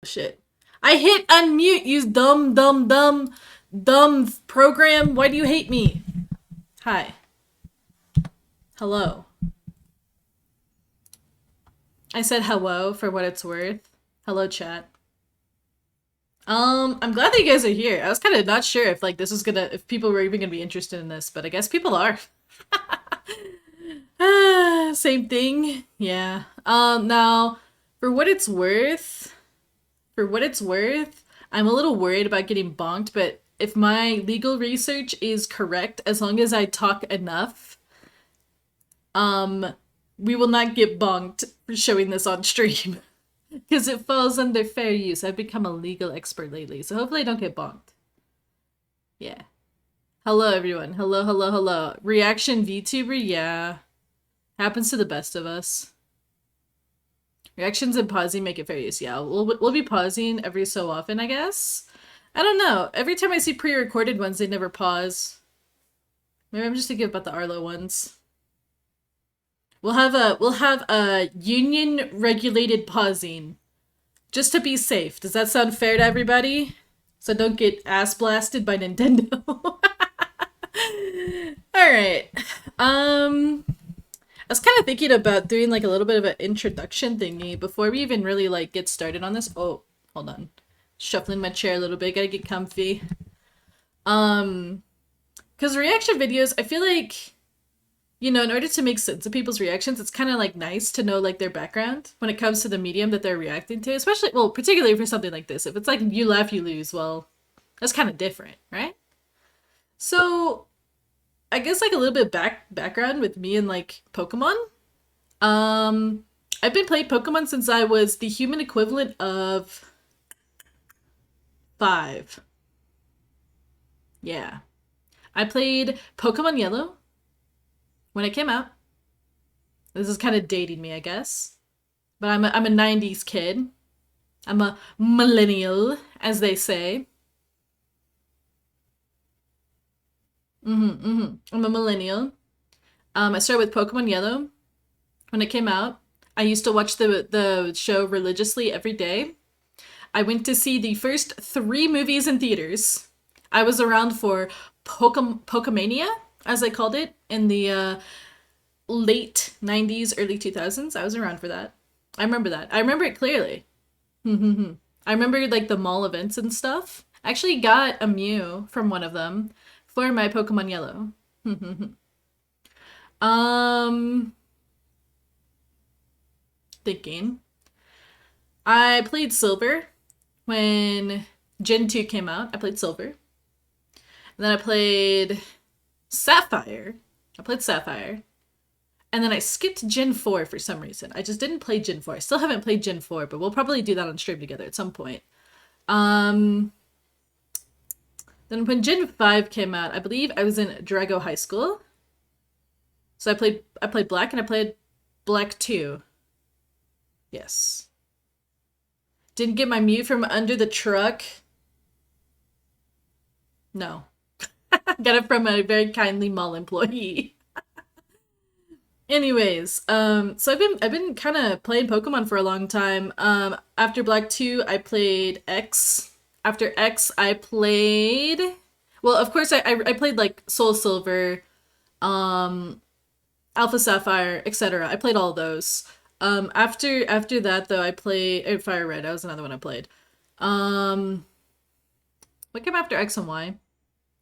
Shit. I hit unmute, you dumb program. Why do you hate me? Hi. Hello. I said hello for what it's worth. Hello, chat. I'm glad that you guys are here. I was kind of not sure if like this was gonna, if people were even gonna be interested in this, but I guess people are. Same thing. Yeah. Now, for what it's worth, for what it's worth, I'm a little worried about getting bonked, but if my legal research is correct, as long as I talk enough, um, we will not get bonked for showing this on stream. Because it falls under fair use. I've become a legal expert lately, so hopefully I don't get bonked. Yeah. Hello, everyone. Hello, hello, hello. Reaction VTuber? Yeah. Happens to the best of us. Reactions and pausing make it fair use. Yeah, we'll be pausing every so often, I guess. I don't know. Every time I see pre-recorded ones, they never pause. Maybe I'm just thinking about the Arlo ones. We'll have a union regulated pausing. Just to be safe. Does that sound fair to everybody? So don't get ass blasted by Nintendo. Alright. I was kind of thinking about doing like a little bit of an introduction thingy before we even really like get started on this. Oh, hold on. Shuffling my chair a little bit, gotta get comfy. Because reaction videos, I feel like, you know, in order to make sense of people's reactions, it's kind of like nice to know like their background when it comes to the medium that they're reacting to, especially, well, particularly for something like this. If it's like you laugh, you lose, well, that's kind of different, right? So, I guess like a little bit background with me and like Pokemon. Um, I've been playing Pokemon since I was the human equivalent of 5. Yeah. I played Pokemon Yellow when it came out. This is kind of dating me, I guess. But I'm a 90s kid. I'm a millennial, as they say. I'm a millennial. I started with Pokemon Yellow when it came out. I used to watch the show religiously every day. I went to see the first 3 movies in theaters. I was around for Pokemania, as I called it, in the late 90s, early 2000s. I was around for that. I remember that. I remember it clearly. I remember like the mall events and stuff. I actually got a Mew from one of them for my Pokemon Yellow. um, Thinking. I played Silver when Gen 2 came out. I played Silver. And then I played Sapphire. I played Sapphire. And then I skipped Gen 4 for some reason. I just didn't play Gen 4. I still haven't played Gen 4, but we'll probably do that on stream together at some point. Then when Gen 5 came out, I believe I was in Drago High School. So I played Black and I played Black 2. Yes. Didn't get my Mew from under the truck. No. Got it from a very kindly mall employee. Anyways, so I've been kind of playing Pokemon for a long time. After Black 2, I played X. After X, I played, well, of course, I played like Soul Silver, um, Alpha Sapphire, etc. I played all of those. After that though, I played Fire Red. That was another one I played. Um, what came after X and Y?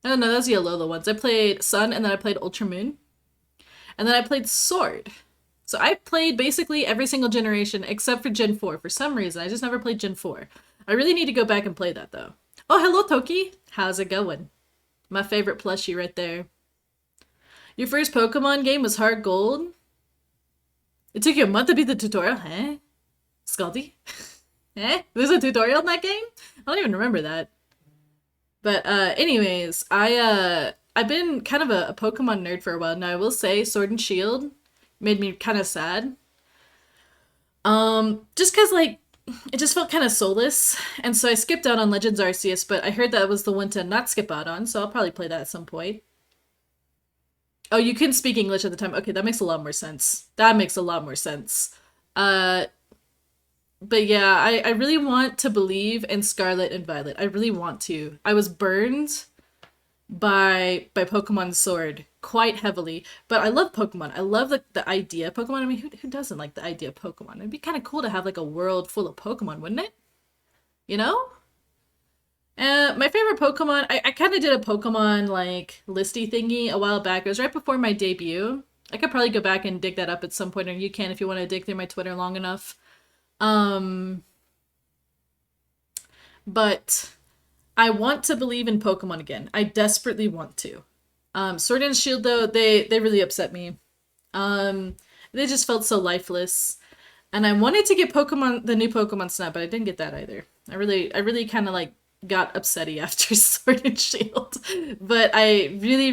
I don't know. Those are the Alola ones. I played Sun, and then I played Ultra Moon. And then I played Sword. So I played basically every single generation except for Gen 4 for some reason. I just never played Gen 4. I really need to go back and play that though. Oh, hello Toki. How's it going? My favorite plushie right there. Your first Pokemon game was Heart Gold? It took you a month to beat the tutorial? Huh? Scaldy? Eh? There's a tutorial in that game? I don't even remember that. But anyways, I've been kind of a Pokemon nerd for a while now. I will say Sword and Shield made me kind of sad. Just cuz like it just felt kind of soulless, and so I skipped out on Legends Arceus, but I heard that was the one to not skip out on, so I'll probably play that at some point. Oh, you couldn't speak English at the time. Okay, that makes a lot more sense. That makes a lot more sense. Uh But yeah, I really want to believe in Scarlet and Violet. I really want to. I was burned by Pokemon Sword quite heavily, but I love Pokemon. I love the idea of Pokemon. I mean, who doesn't like the idea of Pokemon? It'd be kind of cool to have like a world full of Pokemon, wouldn't it? You know? My favorite Pokemon, I kind of did a Pokemon like listy thingy a while back. It was right before my debut. I could probably go back and dig that up at some point, or you can if you want to dig through my Twitter long enough. Um, but I want to believe in Pokemon again. I desperately want to. Sword and Shield though, they really upset me. Um, they just felt so lifeless. And I wanted to get Pokemon the new Pokemon Snap, but I didn't get that either. I really kind of like got upsetty after Sword and Shield. But I really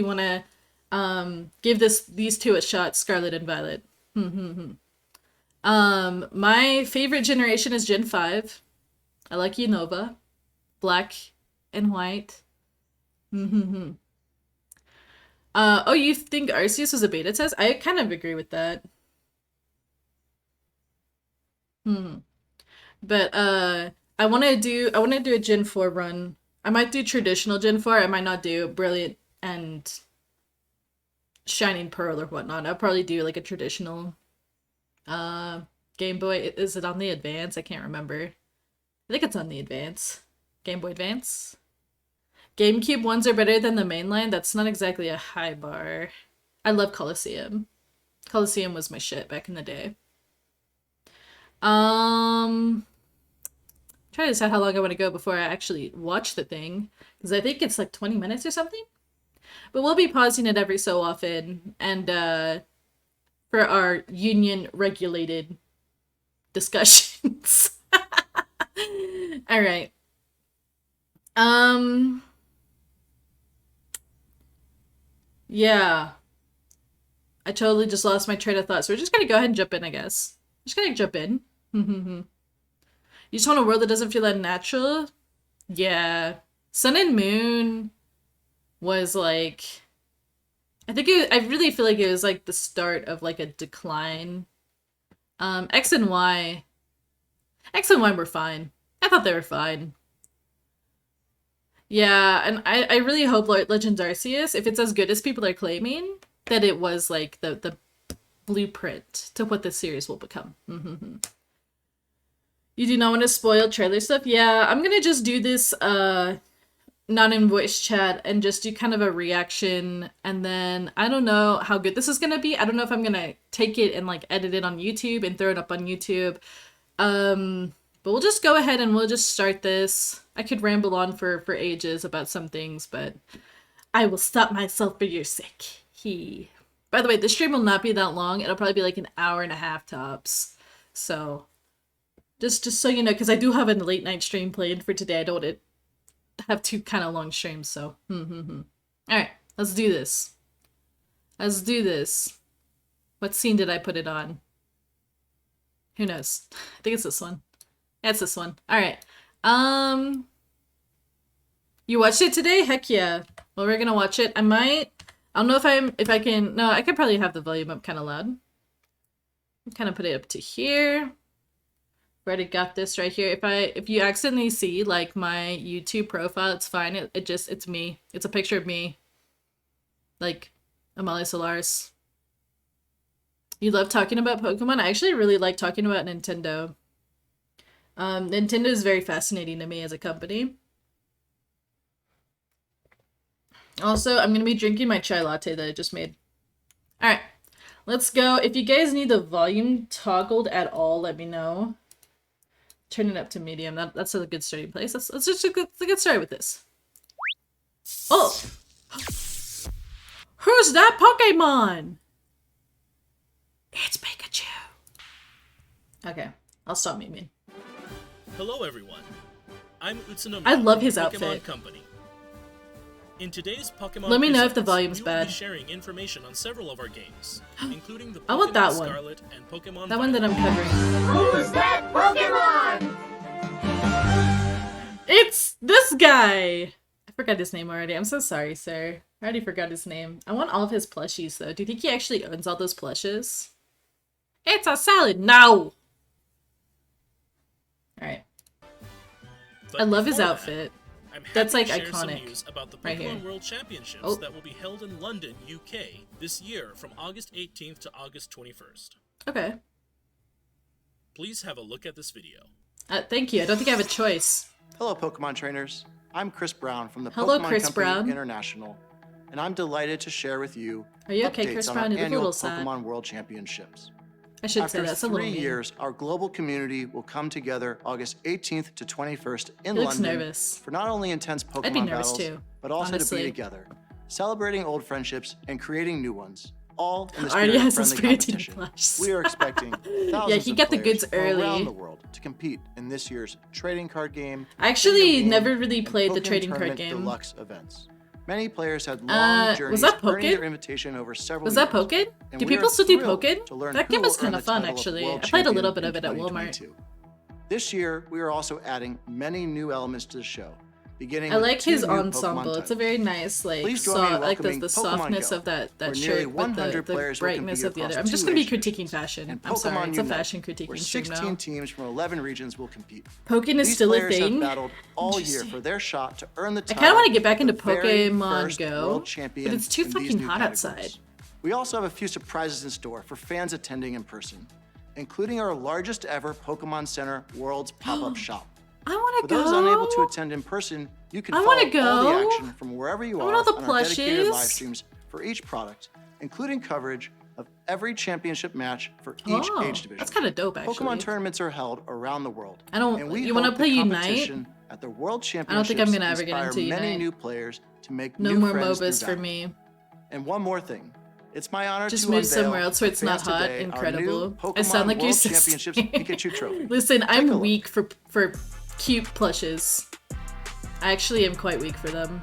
want to give these two a shot, Scarlet and Violet. My favorite generation is Gen 5. I like Unova, black and white. Oh, you think Arceus was a beta test? I kind of agree with that. But I want to do a Gen 4 run. I might do traditional Gen 4. I might not do Brilliant and Shining Pearl or whatnot. I'll probably do like a traditional uh Game Boy. Is it on the Advance? I can't remember. I think it's on the Advance. Game Boy Advance. GameCube ones are better than the mainline. That's not exactly a high bar. I love Coliseum. Coliseum was my shit back in the day. Try to decide how long I want to go before I actually watch the thing, because I think it's like 20 minutes or something. But we'll be pausing it every so often, and for our union regulated discussions. All right. Yeah. I totally just lost my train of thought, so we're just gonna go ahead and jump in, I guess. Just gonna jump in. You just want a world that doesn't feel unnatural? Yeah. Sun and Moon was like, I really feel like it was like the start of like a decline. X and Y. X and Y were fine. I thought they were fine. Yeah, and I really hope Legends Arceus, if it's as good as people are claiming, that it was like the blueprint to what the series will become. You do not want to spoil trailer stuff? Yeah, I'm gonna just do this not in voice chat and just do kind of a reaction, and then I don't know how good this is gonna be. I don't know if I'm gonna take it and like edit it on YouTube and throw it up on YouTube. But we'll just go ahead and we'll just start this. I could ramble on for ages about some things, but I will stop myself for your sake. By the way, this stream will not be that long. It'll probably be like an hour and a half tops. So just so you know, because I do have a late night stream planned for today. I don't want to have two kind of long streams, so. Alright, let's do this. Let's do this. What scene did I put it on? Who knows? I think it's this one. Yeah, it's this one. Alright. You watched it today? Heck yeah. Well, we're gonna watch it. I don't know if I can, no, I could probably have the volume up kind of loud. Kind of put it up to here. Already got this right here. If you accidentally see like my YouTube profile, it's fine. It's me. It's a picture of me. Like Amalia Solaris. You love talking about Pokemon? I actually really like talking about Nintendo. Nintendo is very fascinating to me as a company. Also, I'm gonna be drinking my chai latte that I just made. Alright, let's go. If you guys need the volume toggled at all, let me know. Turn it up to medium. That's a good starting place. Let's just get started with this. Oh! Who's that Pokemon? It's Pikachu. Okay, I'll stop memeing. Hello everyone. I'm Utsunomiya. I love his Pokemon outfit. Company. In today's Pokemon Let me know if the Presents, volume's we will bad. be sharing information on several of our games, including the I want that Pokemon one. Scarlet and Pokemon That one that I'm Violet. covering. Who's that Pokemon? It's this guy! I forgot his name already. I'm so sorry, sir. I already forgot his name. I want all of his plushies, though. Do you think he actually owns all those plushes? It's a salad! No! Alright. But I love his before that, outfit. I'm happy That's, like, to share some iconic. news about the Right Pokemon here. World Championships Oh. that will be held in London, UK, this year from August 18th to August 21st. Okay. Please have a look at this video. Thank you. I don't think I have a choice. Hello, Pokemon trainers. I'm Chris Brown from the Hello, Pokemon Chris Company Brown. International, and I'm delighted to share with you Are you okay, updates Chris on Brown? our You look a annual little sad. Pokemon World Championships. I should After say that's a little 3 mean. years, our global community will come together August 18th to 21st in He looks London nervous. for not only intense I'd be Pokemon nervous battles, too, but also to honestly. be together, celebrating old friendships and creating new ones, all in the Already spirit of has his friendly Spiritomb competition. plush. We are expecting thousands Yeah, he of got the players goods from early. around the world to compete in this year's trading card game. I actually video game, never really and played the Pokken trading card Tournament game. Deluxe events. Many players had long Was journeys that earning Pokken? their invitation over several Was that years. Pokken? And Do we people are still do thrilled Pokken? to learn That who game was will earn kind of the fun, title of actually. World I played a little Champion bit of in it at Walmart. 2022. This year, we are also adding many new elements to the show, beginning I with like 2 his new ensemble. Pokemon It's a titles. very nice, like, Please join me in I like the welcoming Pokemon softness Go, of that where shirt nearly with 100 the players will brightness compete of the other. across I'm just 2 gonna be age divisions. critiquing fashion. And I'm sorry, Pokemon it's a Unite, fashion where critiquing stream 16 now. teams from 11 regions will compete. Pokken is These still a players thing. have battled all year Interesting. for their shot to earn the I title. kind of want to get back of into the very Pokemon first Go, world champion but it's too in these fucking new hot categories. outside. We also have a few surprises in store for fans attending in person, including our largest ever Pokemon Center World's pop-up shop. I want For to go. those unable to attend in person, you can I follow wanna all the go. action from wherever you I are want all the on our dedicated plushes. live streams for each product, including coverage of every championship match for each Oh, age division. that's kind of dope, actually. Pokemon tournaments are held around the world. I don't- And we you wanna hope play the Unite? competition at the World I don't Championships think I'm gonna ever get inspire into many Unite. new players to make No new more friends through MOBAs for battle. me. And one more thing. It's my honor Just to move unveil somewhere else where to it's not fans hot. today our Incredible. new I sound Pokemon like your World sister. Championships Pikachu trophy. Listen, Take a I'm look. weak for cute plushes. I actually am quite weak for them.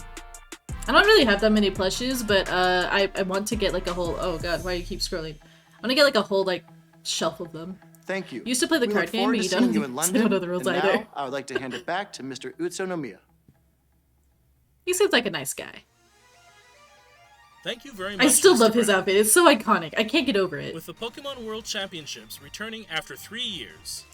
I don't really have that many plushes, but I want to get like a whole. Oh god, why do you keep scrolling? I want to get like a whole like shelf of them. Thank you. You used to play the We card look game, forward but to you seeing don't, you in you London, don't know the rules and either. now I would like to hand it back to Mr. Utsu Nomiya. He seems like a nice guy. Thank you very much. I still Mr. love his Brown. outfit. It's so iconic. I can't get over it. With the Pokemon World Championships returning after 3 years,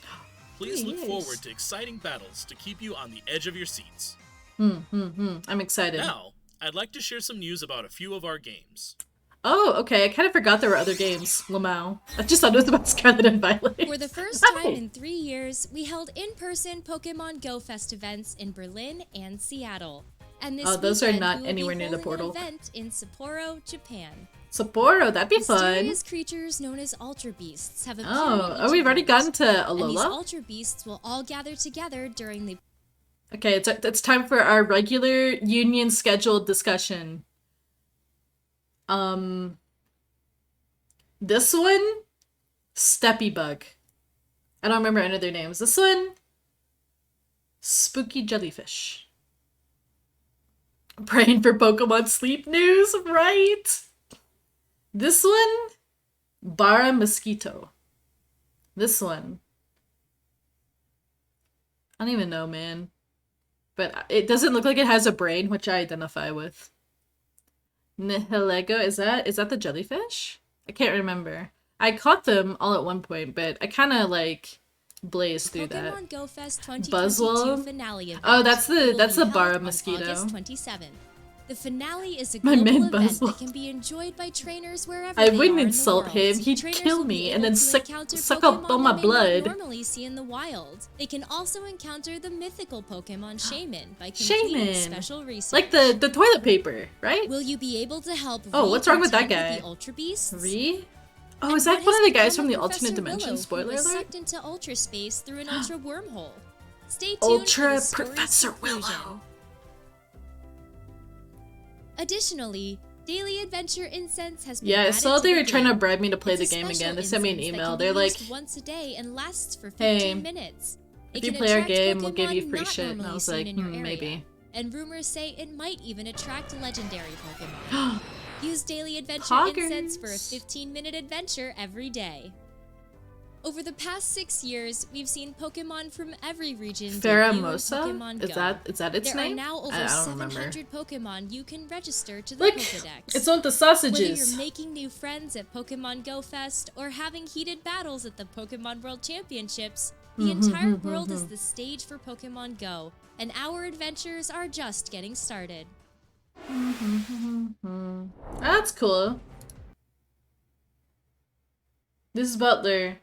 please 3 look years. forward to exciting battles to keep you on the edge of your seats. I'm excited. Now, I'd like to share some news about a few of our games. Oh, okay. I kind of forgot there were other games. Lamau. I just thought it was about Scarlet and Violet. For the first Hi. time in 3 years, we held in-person Pokemon Go Fest events in Berlin and Seattle. And this Oh, those are weekend, not we will anywhere be near the holding portal. An event in Sapporo, Japan. Sapporo, that'd be fun. Mysterious creatures known as Ultra Beasts have appeared Oh, in oh, each we've already event. gotten to And these Alola. Ultra Beasts will all gather together during the Okay, it's time for our regular union scheduled discussion. This one, Steppy Bug. I don't remember any of their names. This one, Spooky Jellyfish. Praying for Pokemon sleep news, right? This one, Bara Mosquito. This one, I don't even know, man. But it doesn't look like it has a brain, which I identify with. Nihilego, is that the jellyfish? I can't remember. I caught them all at one point, but I kind of like blazed through that. Pokemon Go Fest 2022 Buzzwole? finale event. Oh, that's the- will that's be the held Bara on mosquito. August 27th. The finale is a My global man event Buzzwole. that can be enjoyed by trainers wherever I they wouldn't are in the insult world. him. He'd Trainers kill will be me able and then to suck encounter up all Pokemon my they blood. might normally see in the wild. They can also encounter the mythical Pokemon Shaman by Shaman. completing special research. Like the toilet paper, right? Will you be able to help? Oh, what's wrong with that contend guy? The Ultra Beasts? Re? Oh, And is that what one has of the guys become from the of alternate Professor dimension? Willow, Spoiler who was alert. sucked into ultra space through an ultra wormhole. Stay tuned Ultra for the story's Professor conclusion. Willow. Additionally, Daily Adventure Incense has been Yeah, I added saw to they the were trying to game. bribe me to play It's the a game special again. They sent me an incense that email. can be They're like, used once a day and lasts for 15 hey, minutes. if It you can play our attract game, we'll give you Pokemon free not shit. And I normally was seen like, in your area. maybe. And rumors say it might even attract legendary Pokemon. Use Daily Adventure Poggers. Incense for a 15-minute adventure every day. Over the past 6 years, we've seen Pokemon from every region debut in Pheromosa? Pokemon Is Go. that its There name? are now over I don't remember. 700 Pokemon you can register to the Look, Pokedex. it's on the Whether sausages. you're making new friends at Pokemon Go Fest or having heated battles at the Pokemon World Championships, The entire world is the stage for Pokemon Go, and our adventures are just getting started. That's cool. This butler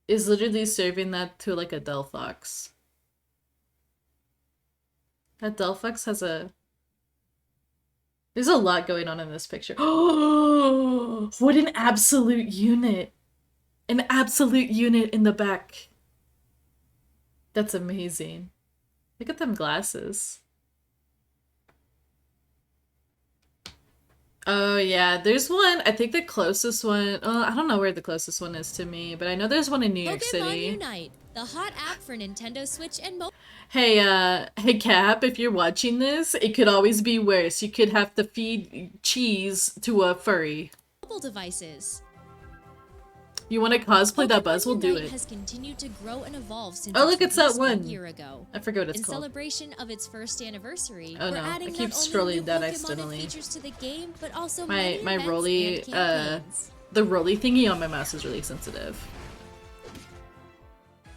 is literally serving that to like a Delphox. That Delphox has a... There's a lot going on in this picture. Oh, what an absolute unit. An absolute unit in the back. That's amazing. Look at them glasses. Oh yeah, there's one, I think the closest one, I don't know where the closest one is to me, but I know there's one in New York Pokemon City. Unite, the hot app for Nintendo Switch and Hey, hey Cap, if you're watching this, it could always be worse. You could have to feed cheese to a furry. mobile devices. You want to cosplay that Pokemon Buzz? We'll do Unite it. has continued to grow and evolve since Oh, look, its it's that release one. 1 year ago. I forget what it's In called. celebration of its first anniversary, Oh we're no, I adding keep not only scrolling new down Pokemon accidentally. and features to the game, but also My many events rolly, and campaigns. the rolly thingy on my mouse is really sensitive.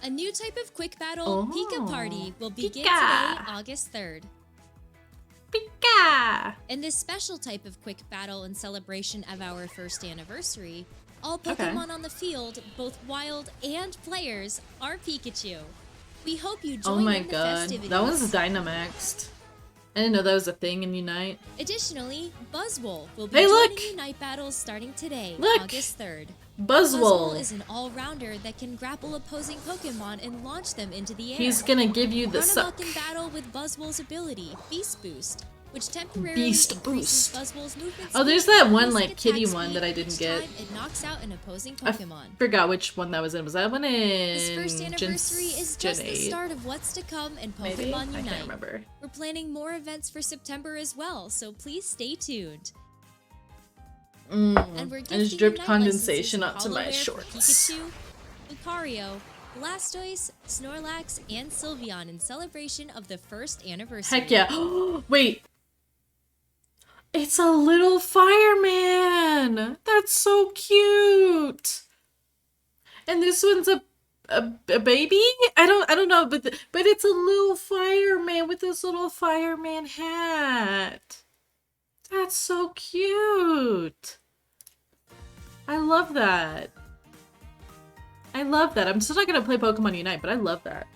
A new type of quick battle, Oh, Pika Party, will begin Pika. today, August 3rd. Pika! In this special type of quick battle in celebration of our first anniversary, all Pokemon on the field, both wild and players, are Pikachu. We hope you join Oh my in the god, festivities. that one's Dynamaxed. I didn't know that was a thing in Unite. Additionally, Buzzwole will be Hey, look! joining Unite battles starting today, Look! August 3rd. Buzzwole! Buzzwole is an all-rounder that can grapple opposing Pokemon and launch them into the air. He's gonna give you the Run suck. amok in battle with Buzzwole's ability, Beast Boost, which temporarily Beast increases Boost. Buzzwole's movement Oh, there's speed that and one, basic like, kitty attack one speed that I didn't each get. time it knocks out an opposing I Pokemon. forgot which one that was in. Was that one in This first anniversary is just Gen the 8? start of what's to come in Maybe? Pokemon I Unite. can't remember. We're planning more events for September as well, so please stay tuned. And we're I just gifting dripped Unite condensation licenses onto of my Hollow Air for shorts. Pikachu, Lucario, Blastoise, Snorlax, and Sylveon in celebration of the first anniversary. Heck yeah. Wait. It's a little fireman. That's so cute. And this one's a baby? I don't know, but it's a little fireman with this little fireman hat. That's so cute. I love that. I love that. I'm still not gonna play Pokemon Unite, but I love that.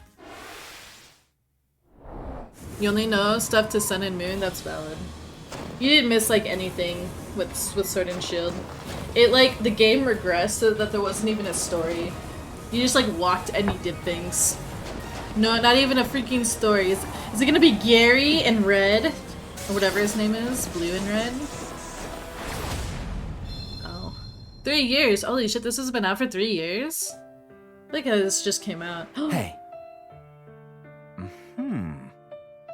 You only know stuff to Sun and Moon? That's valid. You didn't miss like anything with Sword and Shield. It like the game regressed so that there wasn't even a story. You just like walked and you did things. No, not even a freaking story. Is it gonna be Gary and Red? Or whatever his name is? Blue and Red? Oh. 3 years! Holy shit, this has been out for 3 years? Look how this just came out. Hey.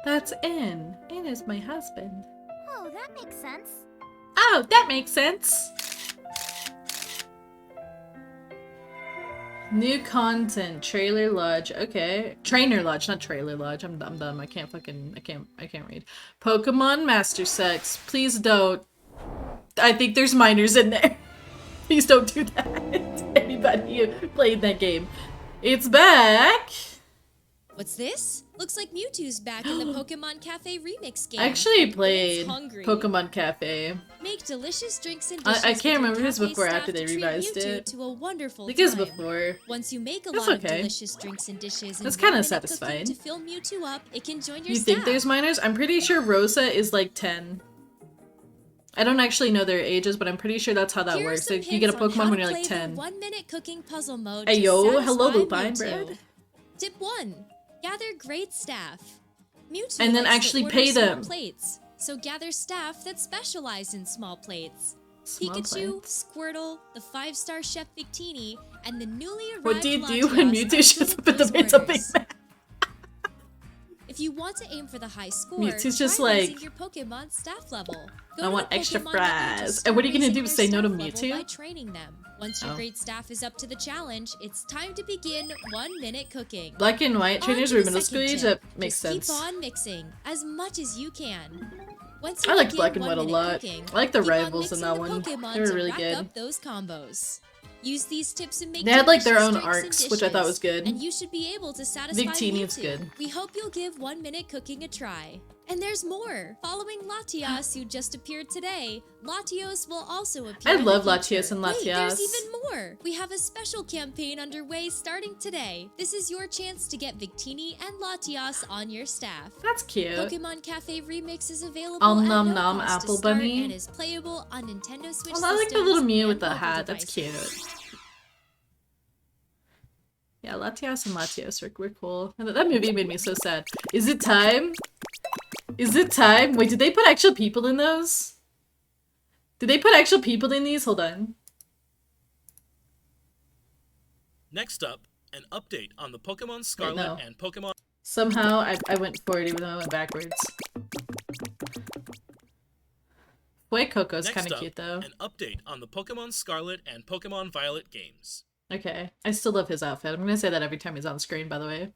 That's Anne. Anne is my husband. Oh, that makes sense. Oh, that makes sense! New content, Trailer Lodge. Okay, Trainer Lodge, not Trailer Lodge. I'm dumb. I can't read. Pokemon Master Sex. Please don't. I think there's minors in there. Please don't do that. Anybody who played that game. It's back. What's this? Looks like Mewtwo's back in the Pokemon Cafe remix game. I actually And played Gwen's hungry. Pokemon Cafe. Make delicious drinks and I dishes. can't with your remember if it was cafe before or staff after they to treat revised Mewtwo it. To a wonderful I think it was time. before. Once you make a That's lot okay. of delicious drinks and dishes, That's and kinda 1 minute satisfying. cooking to fill Mewtwo up, it can join your You staff. think there's minors? I'm pretty sure Rosa is like 10. I don't actually know their ages, but I'm pretty sure that's how that Here are works. some Like, you get a hints on how Pokemon when to you're like play the 10. 1-minute cooking puzzle mode. Hey to yo, hello satisfy Lupine Mewtwo. Bread. Tip 1. Gather great staff. Mewtwo And then likes to actually order pay small them. plates, so gather staff that specialize in small plates. Small Pikachu, plates. Squirtle, the 5-star Chef Victini, and the newly arrived What do you do when Latios Mewtwo are shows good up at the those Pizza Big orders. Mac? If you want to aim for the high score, Mewtwo's just try raising like, your Pokemon staff level. Go I to want the extra Pokemon Menu to fries. start And what are you gonna raising do, their say no to staff level Mewtwo? By training them. Once your Oh. great staff is up to the challenge, it's time to begin 1-minute cooking. Black and white On trainers to were the middle school second age? tip. That makes Just sense. Keep on mixing as much as you can. Once I you liked begin Black and White a 1-minute lot. cooking, I like the keep on rivals in mixing that the one. Pokemon They were to really rack good. up those combos. Use these tips and make They had like their delicious own drinks and arcs, which I thought was dishes, good. and you should be able to satisfy Victini you is too. good. We hope you'll give 1 minute cooking a try. And there's more! Following Latios, who just appeared today, Latios will also appear I in love the Latios future. and Wait, there's Latias. even more! We have a special campaign underway starting today. This is your chance to get Victini and Latios on your staff. That's cute. Pokemon Cafe Remix is available Om at nom no nom cost apple to start bunny. and is playable on Nintendo Switch Oh, I like the systems little Mew and with the mobile hat. That's devices. cute. Yeah, Latias and Latios were cool. And that movie made me so sad. Is it time? Is it time? Wait, did they put actual people in those? Did they put actual people in these? Hold on. Next up, an update on the Pokemon Scarlet no. and Pokemon... Somehow I went forward even though I went backwards. Boy Coco's Next kind of up, cute though. an update on the Pokemon Scarlet and Pokemon Violet games. Okay, I still love his outfit. I'm gonna say that every time he's on screen, by the way.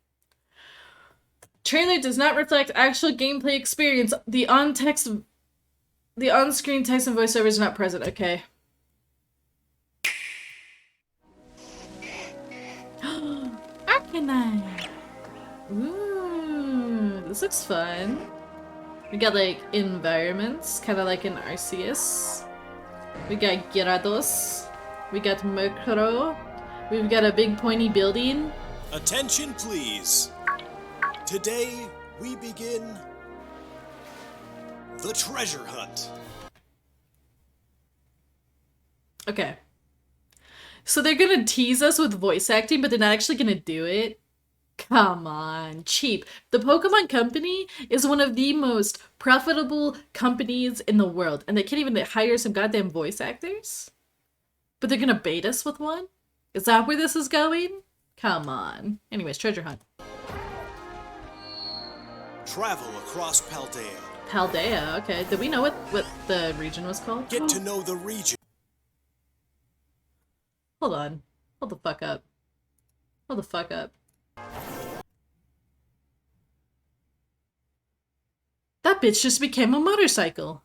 Trailer does not reflect actual gameplay experience. The on-screen text and voiceovers are not present. Okay. Arcanine! Ooh, this looks fun. We got like environments, kind of like in Arceus. We got Gyarados. We got Murkrow. We've got a big pointy building. Attention, please. Today, we begin the treasure hunt. Okay. So they're gonna tease us with voice acting, but they're not actually gonna do it? Come on, cheap. The Pokemon Company is one of the most profitable companies in the world, and they can't even hire some goddamn voice actors? But they're gonna bait us with one? Is that where this is going? Come on. Anyways, treasure hunt. Travel across Paldea. Paldea, okay. Did we know what the region was called? Get to know the region. Hold on. Hold the fuck up. Hold the fuck up. That bitch just became a motorcycle.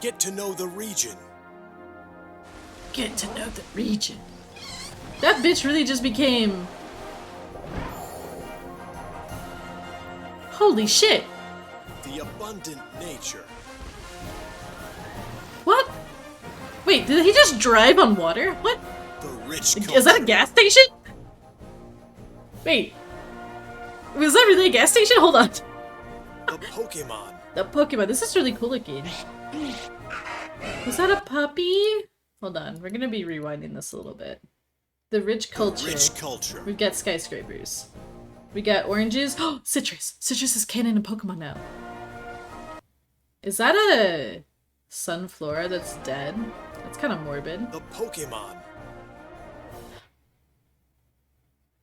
Get to know the region. Get to know the region. That bitch really just became... Holy shit! The abundant nature. What? Wait, did he just drive on water? What? The rich culture. Is that a gas station? Wait. Was that really a gas station? Hold on. The Pokemon. The Pokemon. This is really cool looking. Was that a puppy? Hold on. We're gonna be rewinding this a little bit. The rich culture. The rich culture. We've got skyscrapers. We got oranges. Oh, citrus. Citrus is canon in Pokemon now. Is that a sunflora that's dead? That's kind of morbid. The Pokemon.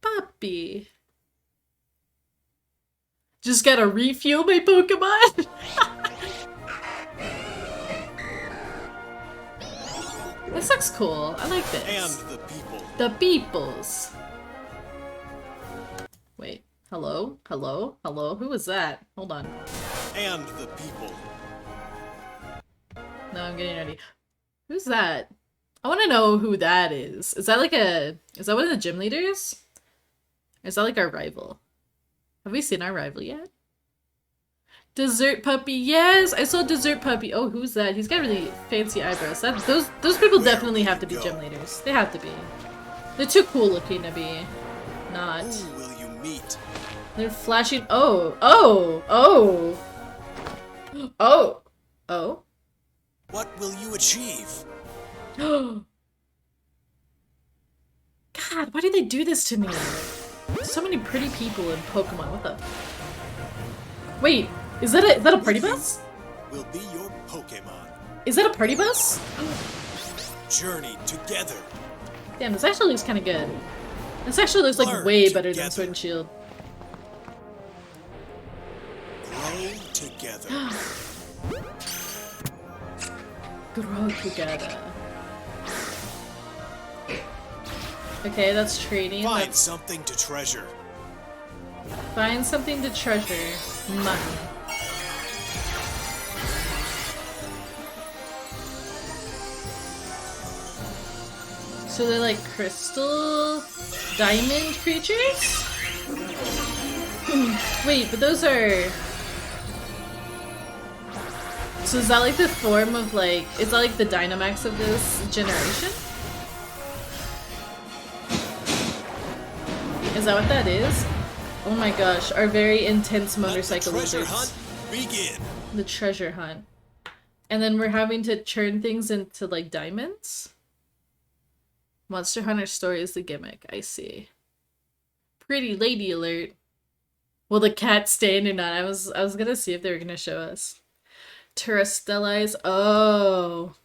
Puppy. Just gotta refuel my Pokemon? This looks cool. I like this. And the people. The peoples. Wait. Hello? Hello? Hello? Who was that? Hold on. And the people. No, I'm getting ready. Who's that? I want to know who that is. Is that like a... Is that one of the gym leaders? Or is that like our rival? Have we seen our rival yet? Dessert Puppy. Yes! I saw Dessert Puppy. Oh, who's that? He's got really fancy eyebrows. Those people definitely have to be gym leaders. They have to be. They're too cool looking to be not. Who will you meet? They're flashing. Oh! Oh! Oh! Oh! Oh! What will you achieve? God, why did they do this to me? So many pretty people in Pokemon. What the? Wait, is that a party bus? Will be your Pokemon. Is that a party bus? Journey together. Damn, this actually looks kind of good. This actually looks like Learn way better than together. Sword and Shield. Grow together. Grow together. Okay, that's trading. Find something to treasure. Find something to treasure. Money. So they're like crystal diamond creatures? Wait, but those are... So is that like the form of like... Is that like the Dynamax of this generation? Is that what that is? Oh my gosh, our very intense motorcycle Let the treasure lizards. hunt begin. The treasure hunt. And then we're having to turn things into like diamonds? Monster Hunter story is the gimmick, I see. Pretty lady alert. Will the cat stand or not? I was gonna see if they were gonna show us. Terrestrialize. Oh.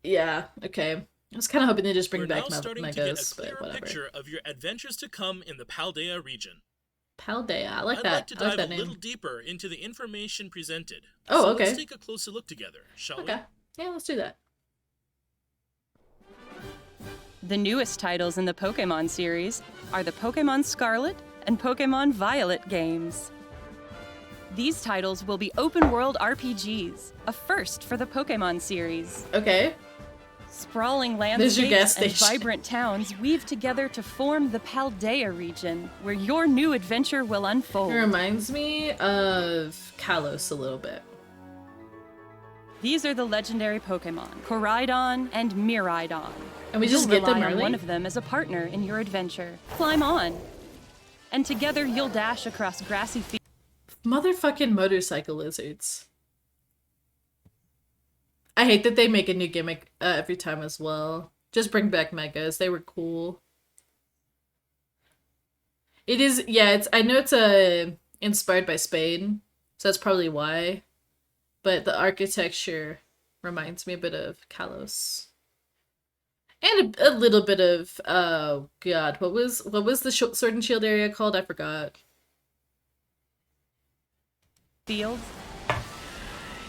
Yeah, okay. I was kind of hoping they just bring We're back now starting to get Megas, a but clearer whatever. picture of your adventures to come in the Paldea region. Paldea, I like I'd that. like to I like dive that a name. little deeper into the information presented. Oh, So okay. let's take a closer look together, shall Okay. Yeah, let's do that. The newest titles in the Pokemon series are the Pokemon Scarlet and Pokemon Violet games. These titles will be open-world RPGs, a first for the Pokemon series. Okay. Sprawling There's your gas landscapes and station. vibrant towns weave together to form the Paldea region, where your new adventure will unfold. It reminds me of Kalos a little bit. These are the legendary Pokemon, Koraidon and Miraidon. And we just You'll get them rely on early? one of them as a partner in your adventure. Climb on. And together you'll dash across grassy fields. Motherfucking motorcycle lizards. I hate that they make a new gimmick every time as well. Just bring back Megas. They were cool. It is, yeah, it's, I know it's inspired by Spain, so that's probably why. But the architecture reminds me a bit of Kalos. And a little bit of, oh god, what was the Sword and Shield area called? I forgot.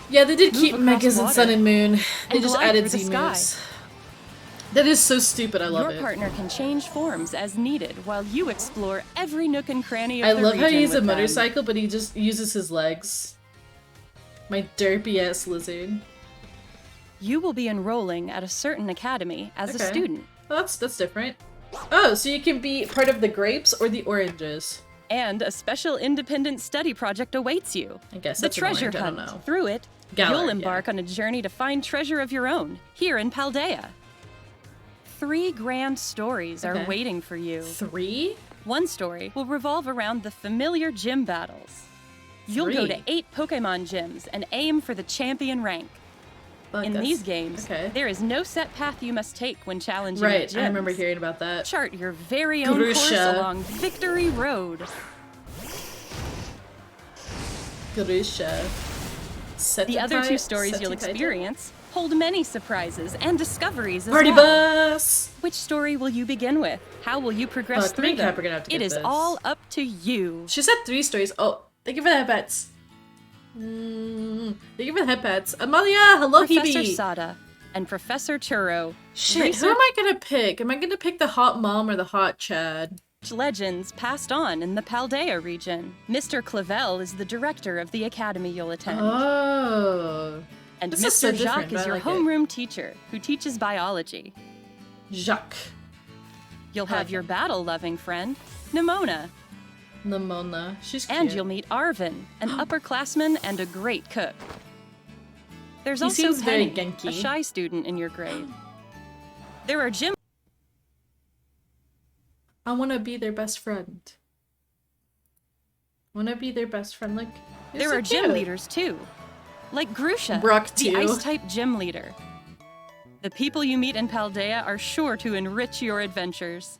Yeah, they did Move keep across Megas and water Sun and Moon. They and just glide added through the sky. Z-moves. That is so stupid, I love Your it. partner can change forms as needed while you explore every nook and cranny of I the love how region he's a with them. motorcycle, but he just uses his legs. My derpy-ass lizard. You will be enrolling at a certain academy as a Okay. student. Well, that's different. Oh, so you can be part of the grapes or the oranges. And a special independent study project awaits you. I guess The that's an treasure orange, I don't hunt. know. Through it, Galar, you'll yeah. embark on a journey to find treasure of your own, here in Paldea. 3 grand stories are Okay. waiting for you. 3? One story will revolve around the familiar gym battles. You'll go to 3? 8 Pokemon gyms and aim for the champion rank. Fuck, In that's- these games, okay. there is no set path you must take when challenging at Right, gyms. I remember hearing about that. Chart your very own course Grusha. along Victory Road. Grusha. The other 2 Setatai- stories you'll Setatai? experience hold many surprises and discoveries as Party well. bus! Which story will you begin with? How will you progress Fuck, me through and Cap them? are gonna have to It get is this. all up to you. She said 3 stories. Oh, thank you for the headpats. Thank you for the headpats. Amalia, hello, Professor Hebe. Sada and Professor Churro. Shit, who am I gonna pick? Am I gonna pick the hot mom or the hot Chad? Legends passed on in the Paldea region. Mr. Clavel is the director of the academy you'll attend. Oh. and this is so Mr. different, Jacques but is I your like it. homeroom teacher who teaches biology. Jacques. You'll have Okay. your battle-loving friend, Nimona. Nimona. She's cute. And you'll meet Arvin, an upperclassman and a great cook. There's He also seems very Penny, Genki. a shy student in your grade. There are gym I wanna be their best friend. Wanna be their best friend, like... you're There so are gym cute. leaders too, like Grusha, Brock the too. ice-type gym leader. The people you meet in Paldea are sure to enrich your adventures.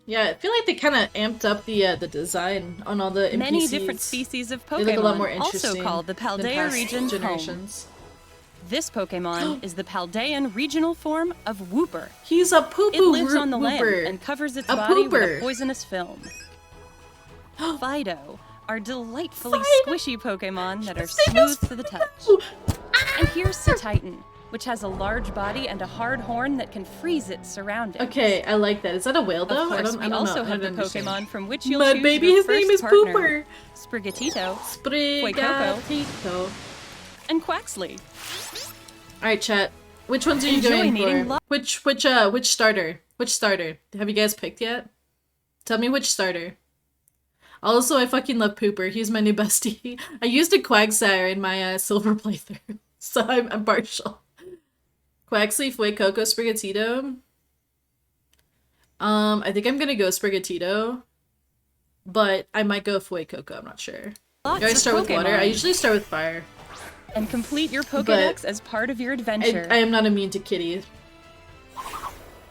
Yeah, I feel like they kind of amped up the design on all the NPCs. Many different species of They look a lot more Pokemon, interesting also called the than Paldea past region home. generations. This Pokemon is the Paldean regional form of Wooper. He's a poo-poo It lives on the whooper. land and covers its A body with pooper. a poisonous film. Fido are delightfully Fido. squishy Pokemon that are Fido's smooth to the touch. And here's Titan, which has a large body and a hard horn that can freeze its surroundings. Okay, I like that. Is that a whale though? Of course, I we don't also know. I have the don't understand. Pokemon from which you'll My choose baby, your his first name is partner. Pooper. Sprigatito Sprigatito. and Quaxley. Alright, chat. Which ones are you Enjoy going meeting for? Which starter? Which starter? Have you guys picked yet? Tell me which starter. Also, I fucking love Pooper. He's my new bestie. I used a Quagsire in my silver playthrough, so I'm partial. Quaxly, Fue Coco, Sprigatito. I think I'm gonna go Sprigatito, but I might go Fue Coco. I'm not sure. Lots Do I of start with water? Pokemon. I usually start with fire. And complete your Pokedex as part of your adventure. I am not immune to Kitty.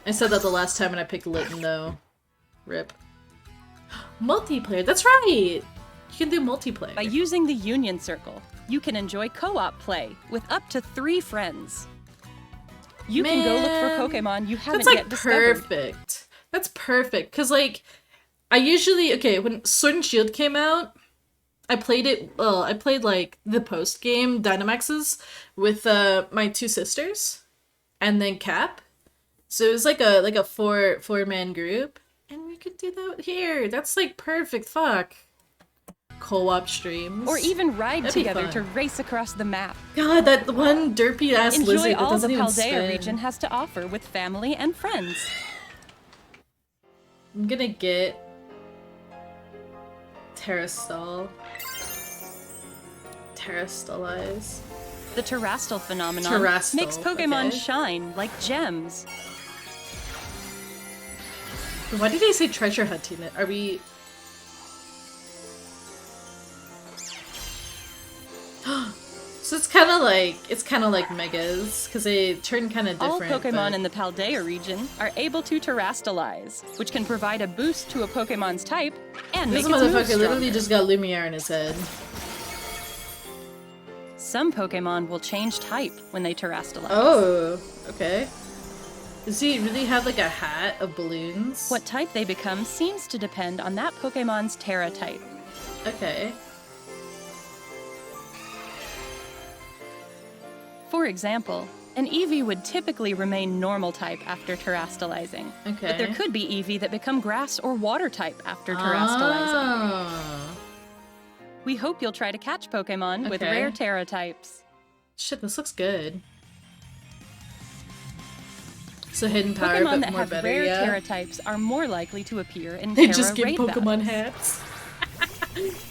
I said that the last time when I picked Litten, though. Rip. Multiplayer, that's right! You can do multiplayer. By using the Union Circle, you can enjoy co-op play with up to 3 friends. You can go look for Pokemon you haven't That's like yet discovered. perfect. That's perfect. Cause like, I usually, okay, when Sword and Shield came out, I played it, well, I played like the post game Dynamaxes with my 2 sisters and then Cap. So it was like a four-man group. And we could do that here. That's like perfect. Fuck. Co-op streams. Or even ride That'd be together fun. to race across the map. God, that one derpy ass Enjoy lizard that all the doesn't even Paldea spin. region has to offer with family and friends. I'm gonna get Terrastall. Terrastallize. The Terrastal phenomenon Terrastal, makes Pokemon okay. shine like gems. Why did they say treasure hunting? Are we? So it's kind of like megas because they turn kind of All different. Pokemon but... in the Paldea region are able to Terrastalize, which can provide a boost to a Pokemon's type and This make its move motherfucker literally stronger. just got Lumiere in his head. Some Pokemon will change type when they Terrastalize. Oh, okay. Does he really have like a hat of balloons? What type they become seems to depend on that Pokemon's Terra type. Okay. For example, an Eevee would typically remain normal type after Terrastalizing. Okay. But there could be Eevee that become grass or water type after Terrastalizing. Oh. We hope you'll try to catch Pokemon with Okay. rare Terra types. Shit, this looks good. So hidden power, Pokemon but that more have better, rare yeah. Terra types are more likely to appear in They Terra just give raid Pokemon battles. hats.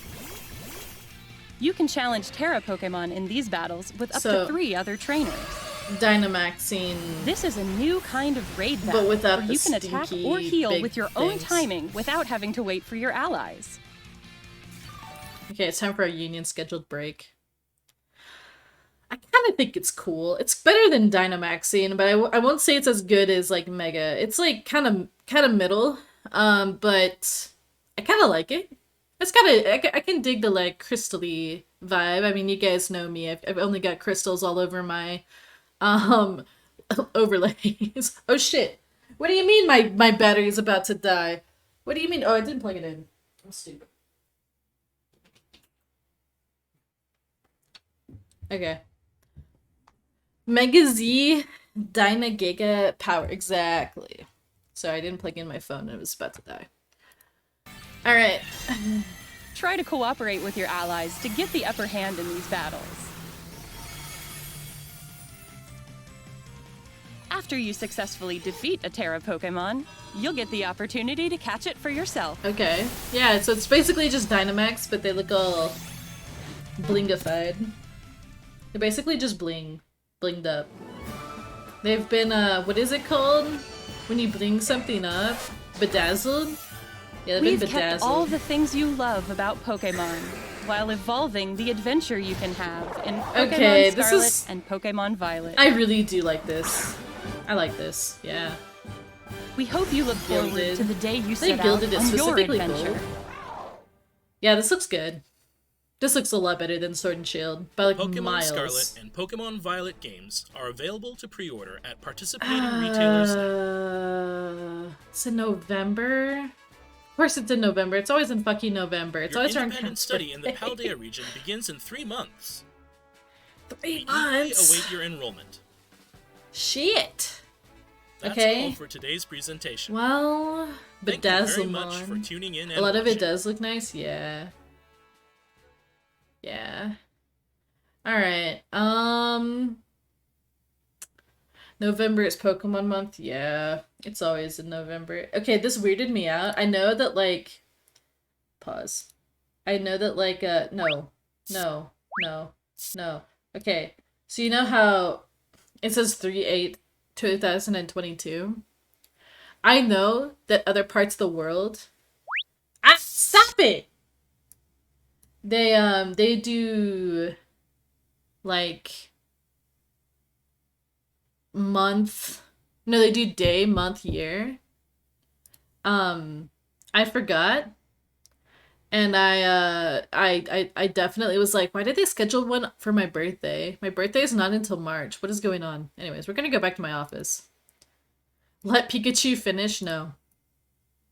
You can challenge Terra Pokemon in these battles with up So- to 3 other trainers. Dynamaxing. This is a new kind of raid battle without where the you can attack stinky or heal big with your own things. timing without having to wait for your allies. Okay, it's time for a union scheduled break. I kind of think it's cool. It's better than Dynamaxing, but I won't say it's as good as like Mega. It's like kind of middle, but I kind of like it. It's I can dig the like crystally vibe. I mean, you guys know me. I've only got crystals all over my overlays. Oh shit! What do you mean my battery is about to die? What do you mean? Oh, I didn't plug it in. I'm stupid. Okay. Mega Z Dyna Giga Power. Exactly. Sorry, I didn't plug in my phone. It was about to die. Alright. Try to cooperate with your allies to get the upper hand in these battles. After you successfully defeat a Terra Pokemon, you'll get the opportunity to catch it for yourself. Okay. Yeah, so it's basically just Dynamax, but they look all blingified. They're basically just blinged up. They've been, what is it called? When you bling something up? Bedazzled? Yeah, they've We've been kept bedazzled. all the things you love about Pokemon, while evolving the adventure you can have in Pokemon Okay, this Scarlet is- and Pokemon Violet. I really do like this. I like this, yeah. We hope you look forward Gilded. to the day you They set out gilded it on your specifically adventure. gold. Yeah, this looks good. This looks a lot better than Sword and Shield by like Pokemon miles. Scarlet and Pokemon Violet games are available to pre-order at participating retailers. It's in November. Of course, it's in November. It's always in fucking November. It's Your always around independent Cat's study in the birthday. Paldea region begins in 3 months. 3 We eagerly months. await your enrollment. Shit. That's Okay. all for today's presentation. Well, Thank you very much for Bedazzlemon. tuning in and A lot of it watching. does look nice. Yeah. Yeah. All right. November is Pokemon month. Yeah, it's always in November. Okay, this weirded me out. I know that like pause. I know that like no. No. No. No. Okay. So you know how it says 3/8/2022? I know that other parts of the world stop it! They do like month, no, they do day, month, year. I forgot, and I definitely was like, why did they schedule one for my birthday? My birthday is not until March. What is going on? Anyways, we're gonna go back to my office. Let Pikachu finish? No.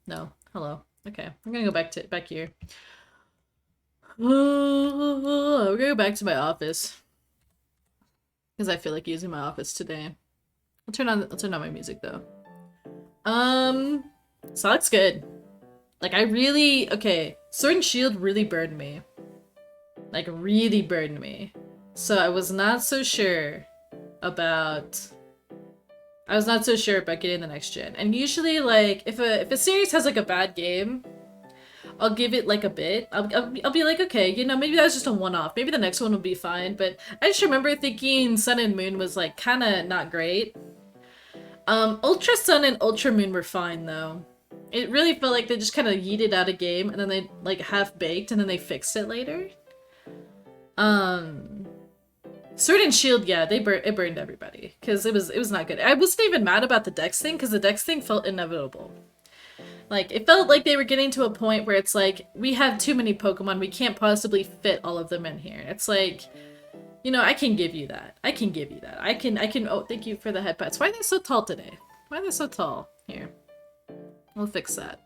No. Hello. Okay, I'm gonna go back here. We're gonna go back to my office because I feel like using my office today. I'll turn on my music though. So that's good. Like okay, Sword and Shield really burned me. Like really burned me. So I was not so sure about getting the next gen. And usually like if a series has like a bad game, I'll give it like a bit. I'll be like, okay, you know, maybe that was just a one-off. Maybe the next one will be fine. But I just remember thinking Sun and Moon was like kind of not great. Ultra Sun and Ultra Moon were fine though. It really felt like they just kind of yeeted out a game and then they like half-baked and then they fixed it later. Sword and Shield, yeah, it burned everybody because it was not good. I wasn't even mad about the Dex thing because the Dex thing felt inevitable. Like, it felt like they were getting to a point where it's like, we have too many Pokemon, we can't possibly fit all of them in here. It's like, you know, I can give you that. I can, oh, thank you for the head pats. Why are they so tall today? Why are they so tall? Here. We'll fix that.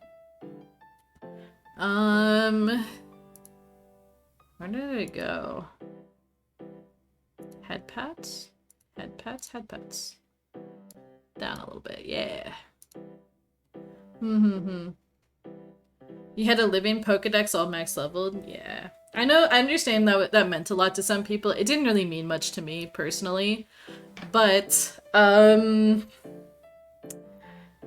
Where did it go? Head pats? Head pats? Head pats. Down a little bit, yeah. You had a living Pokedex all max leveled? Yeah. I understand that meant a lot to some people. It didn't really mean much to me, personally. But,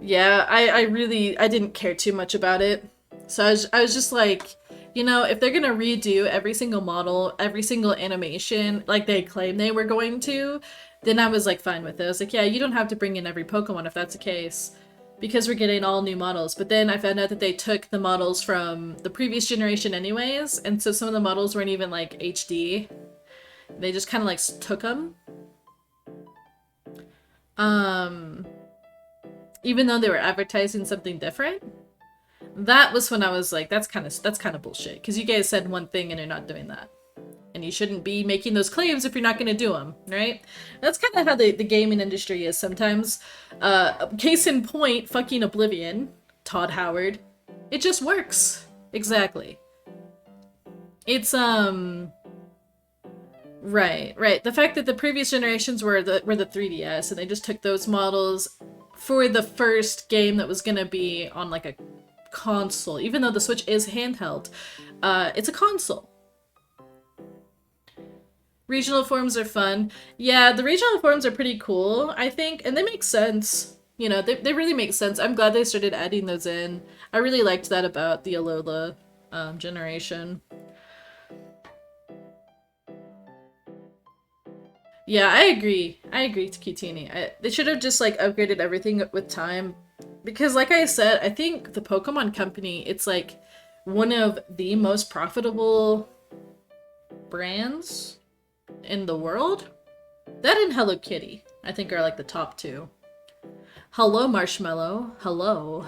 yeah, I didn't care too much about it. So I was just like, you know, if they're gonna redo every single model, every single animation, like they claim they were going to, then I was like fine with it. I was like, yeah, you don't have to bring in every Pokemon if that's the case. Because we're getting all new models. But then I found out that they took the models from the previous generation anyways, and so some of the models weren't even like HD. They just kind of like took them. Even though they were advertising something different. That was when I was like, that's kind of bullshit. Because you guys said one thing and you're not doing that. And you shouldn't be making those claims if you're not going to do them, right? That's kind of how the gaming industry is sometimes. Case in point, fucking Oblivion, Todd Howard. It just works. Exactly. It's, right. The fact that the previous generations were the 3DS, and they just took those models for the first game that was going to be on, like, a console. Even though the Switch is handheld, it's a console. Regional forms are fun. Yeah, the regional forms are pretty cool, I think, and they make sense. You know, they really make sense. I'm glad they started adding those in. I really liked that about the Alola generation. Yeah, I agree. I agree to Cutini. They should have just, like, upgraded everything with time. Because, like I said, I think the Pokemon Company, it's, like, one of the most profitable brands in the world. That and Hello Kitty, I think, are like the top two. Hello, Marshmallow. Hello.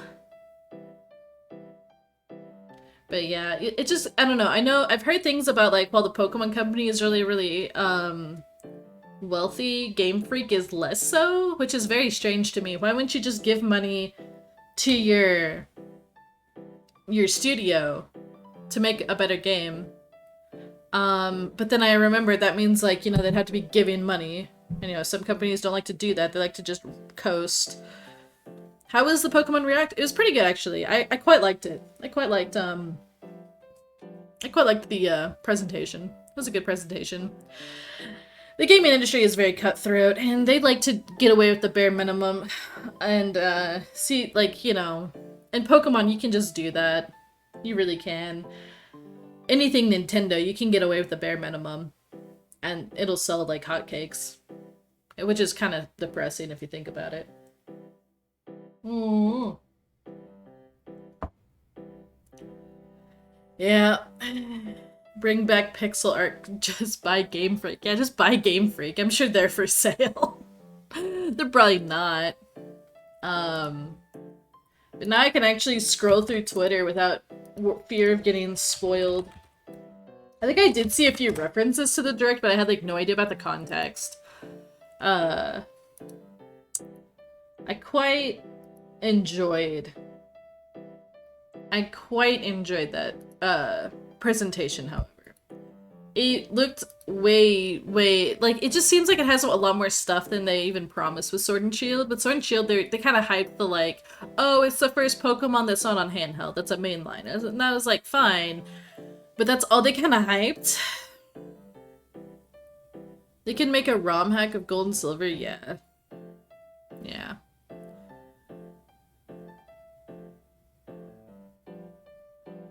But yeah, it just, I don't know. I know I've heard things about like, while the Pokemon Company is really, really wealthy, Game Freak is less so, which is very strange to me. Why wouldn't you just give money to your studio to make a better game? But then I remember that means, like, you know, they'd have to be giving money. And, you know, some companies don't like to do that. They like to just coast. How was the Pokemon React? It was pretty good, actually. I quite liked it. I quite liked the presentation. It was a good presentation. the gaming industry is very cutthroat, and they like to get away with the bare minimum. And see, like, you know, in Pokemon, you can just do that. You really can. Anything Nintendo, you can get away with the bare minimum, and it'll sell like hotcakes, which is kind of depressing if you think about it. Mm. Yeah. Bring back pixel art. Just buy Game Freak. Yeah, just buy Game Freak. I'm sure they're for sale. They're probably not. But now I can actually scroll through Twitter without fear of getting spoiled. I think I did see a few references to the Direct, but I had like no idea about the context. I quite enjoyed that presentation, however. It looked way, like, it just seems like it has a lot more stuff than they even promised with Sword and Shield. But Sword and Shield, they kind of hyped the, like, oh, it's the first Pokemon that's not on handheld. That's a main line. And I was like, fine. But that's all they kind of hyped. They can make a ROM hack of Gold and Silver? Yeah. Yeah.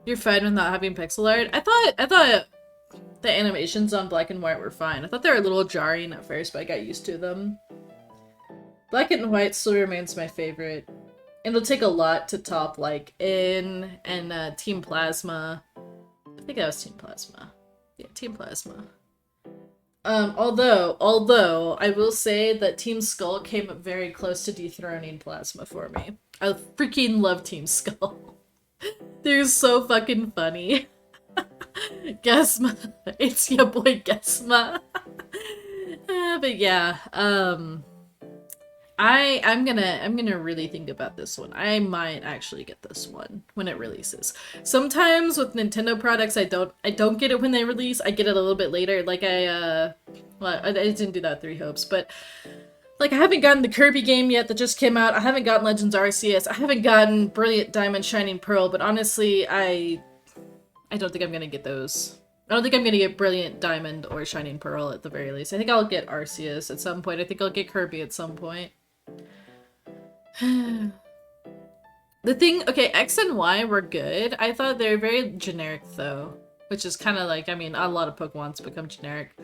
You're fine with not having pixel art? I thought the animations on Black and White were fine. I thought they were a little jarring at first, but I got used to them. Black and White still remains my favorite. It'll take a lot to top, like, In and Team Plasma. I think that was Team Plasma. Yeah, Team Plasma. Although, I will say that Team Skull came up very close to dethroning Plasma for me. I freaking love Team Skull. They're so fucking funny. Gesma. It's your boy Gesma. But yeah, I'm gonna really think about this one. I might actually get this one when it releases. Sometimes with Nintendo products, I don't get it when they release. I get it a little bit later. Like I didn't do that with Three Hopes, but like I haven't gotten the Kirby game yet that just came out. I haven't gotten Legends Arceus. I haven't gotten Brilliant Diamond, Shining Pearl. But honestly, I don't think I'm gonna get those. I don't think I'm gonna get Brilliant Diamond or Shining Pearl at the very least. I think I'll get Arceus at some point. I think I'll get Kirby at some point. The thing, okay, X and Y were good. I thought they were very generic though, which is kind of like, I mean, a lot of Pokemon's become generic.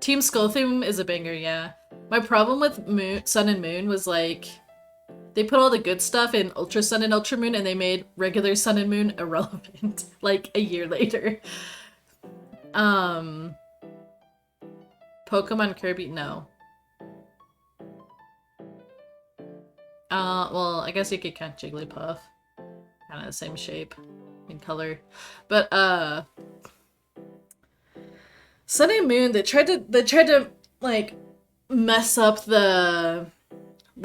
Team Skull theme is a banger, yeah. My problem with Sun and Moon was like, they put all the good stuff in Ultra Sun and Ultra Moon and they made regular Sun and Moon irrelevant, like a year later. Pokemon Kirby, no. Well, I guess you could count Jigglypuff. Kind of the same shape and color. But, Sun and Moon, they tried to, like, mess up the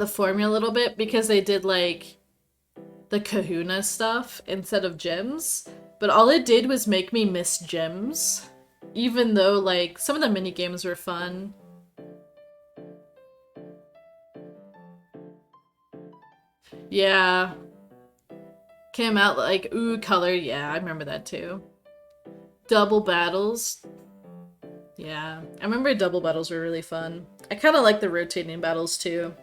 formula a little bit because they did, like, the Kahuna stuff instead of gems. But all it did was make me miss gems. Even though, like, some of the mini games were fun. Yeah. Came out like, ooh, color. Yeah, I remember that too. Double battles. Yeah, I remember double battles were really fun. I kind of like the rotating battles too.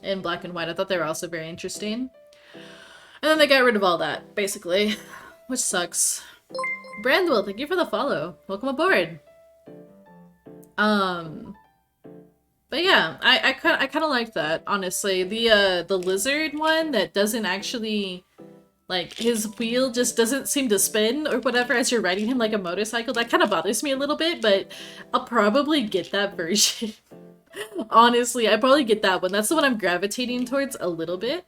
In Black and White, I thought they were also very interesting. And then they got rid of all that, basically. Which sucks. Brandwell, thank you for the follow. Welcome aboard. But yeah, I kind of like that, honestly. The lizard one that doesn't actually, like, his wheel just doesn't seem to spin or whatever as you're riding him like a motorcycle. That kind of bothers me a little bit, but I'll probably get that version. Honestly, I probably get that one. That's the one I'm gravitating towards a little bit.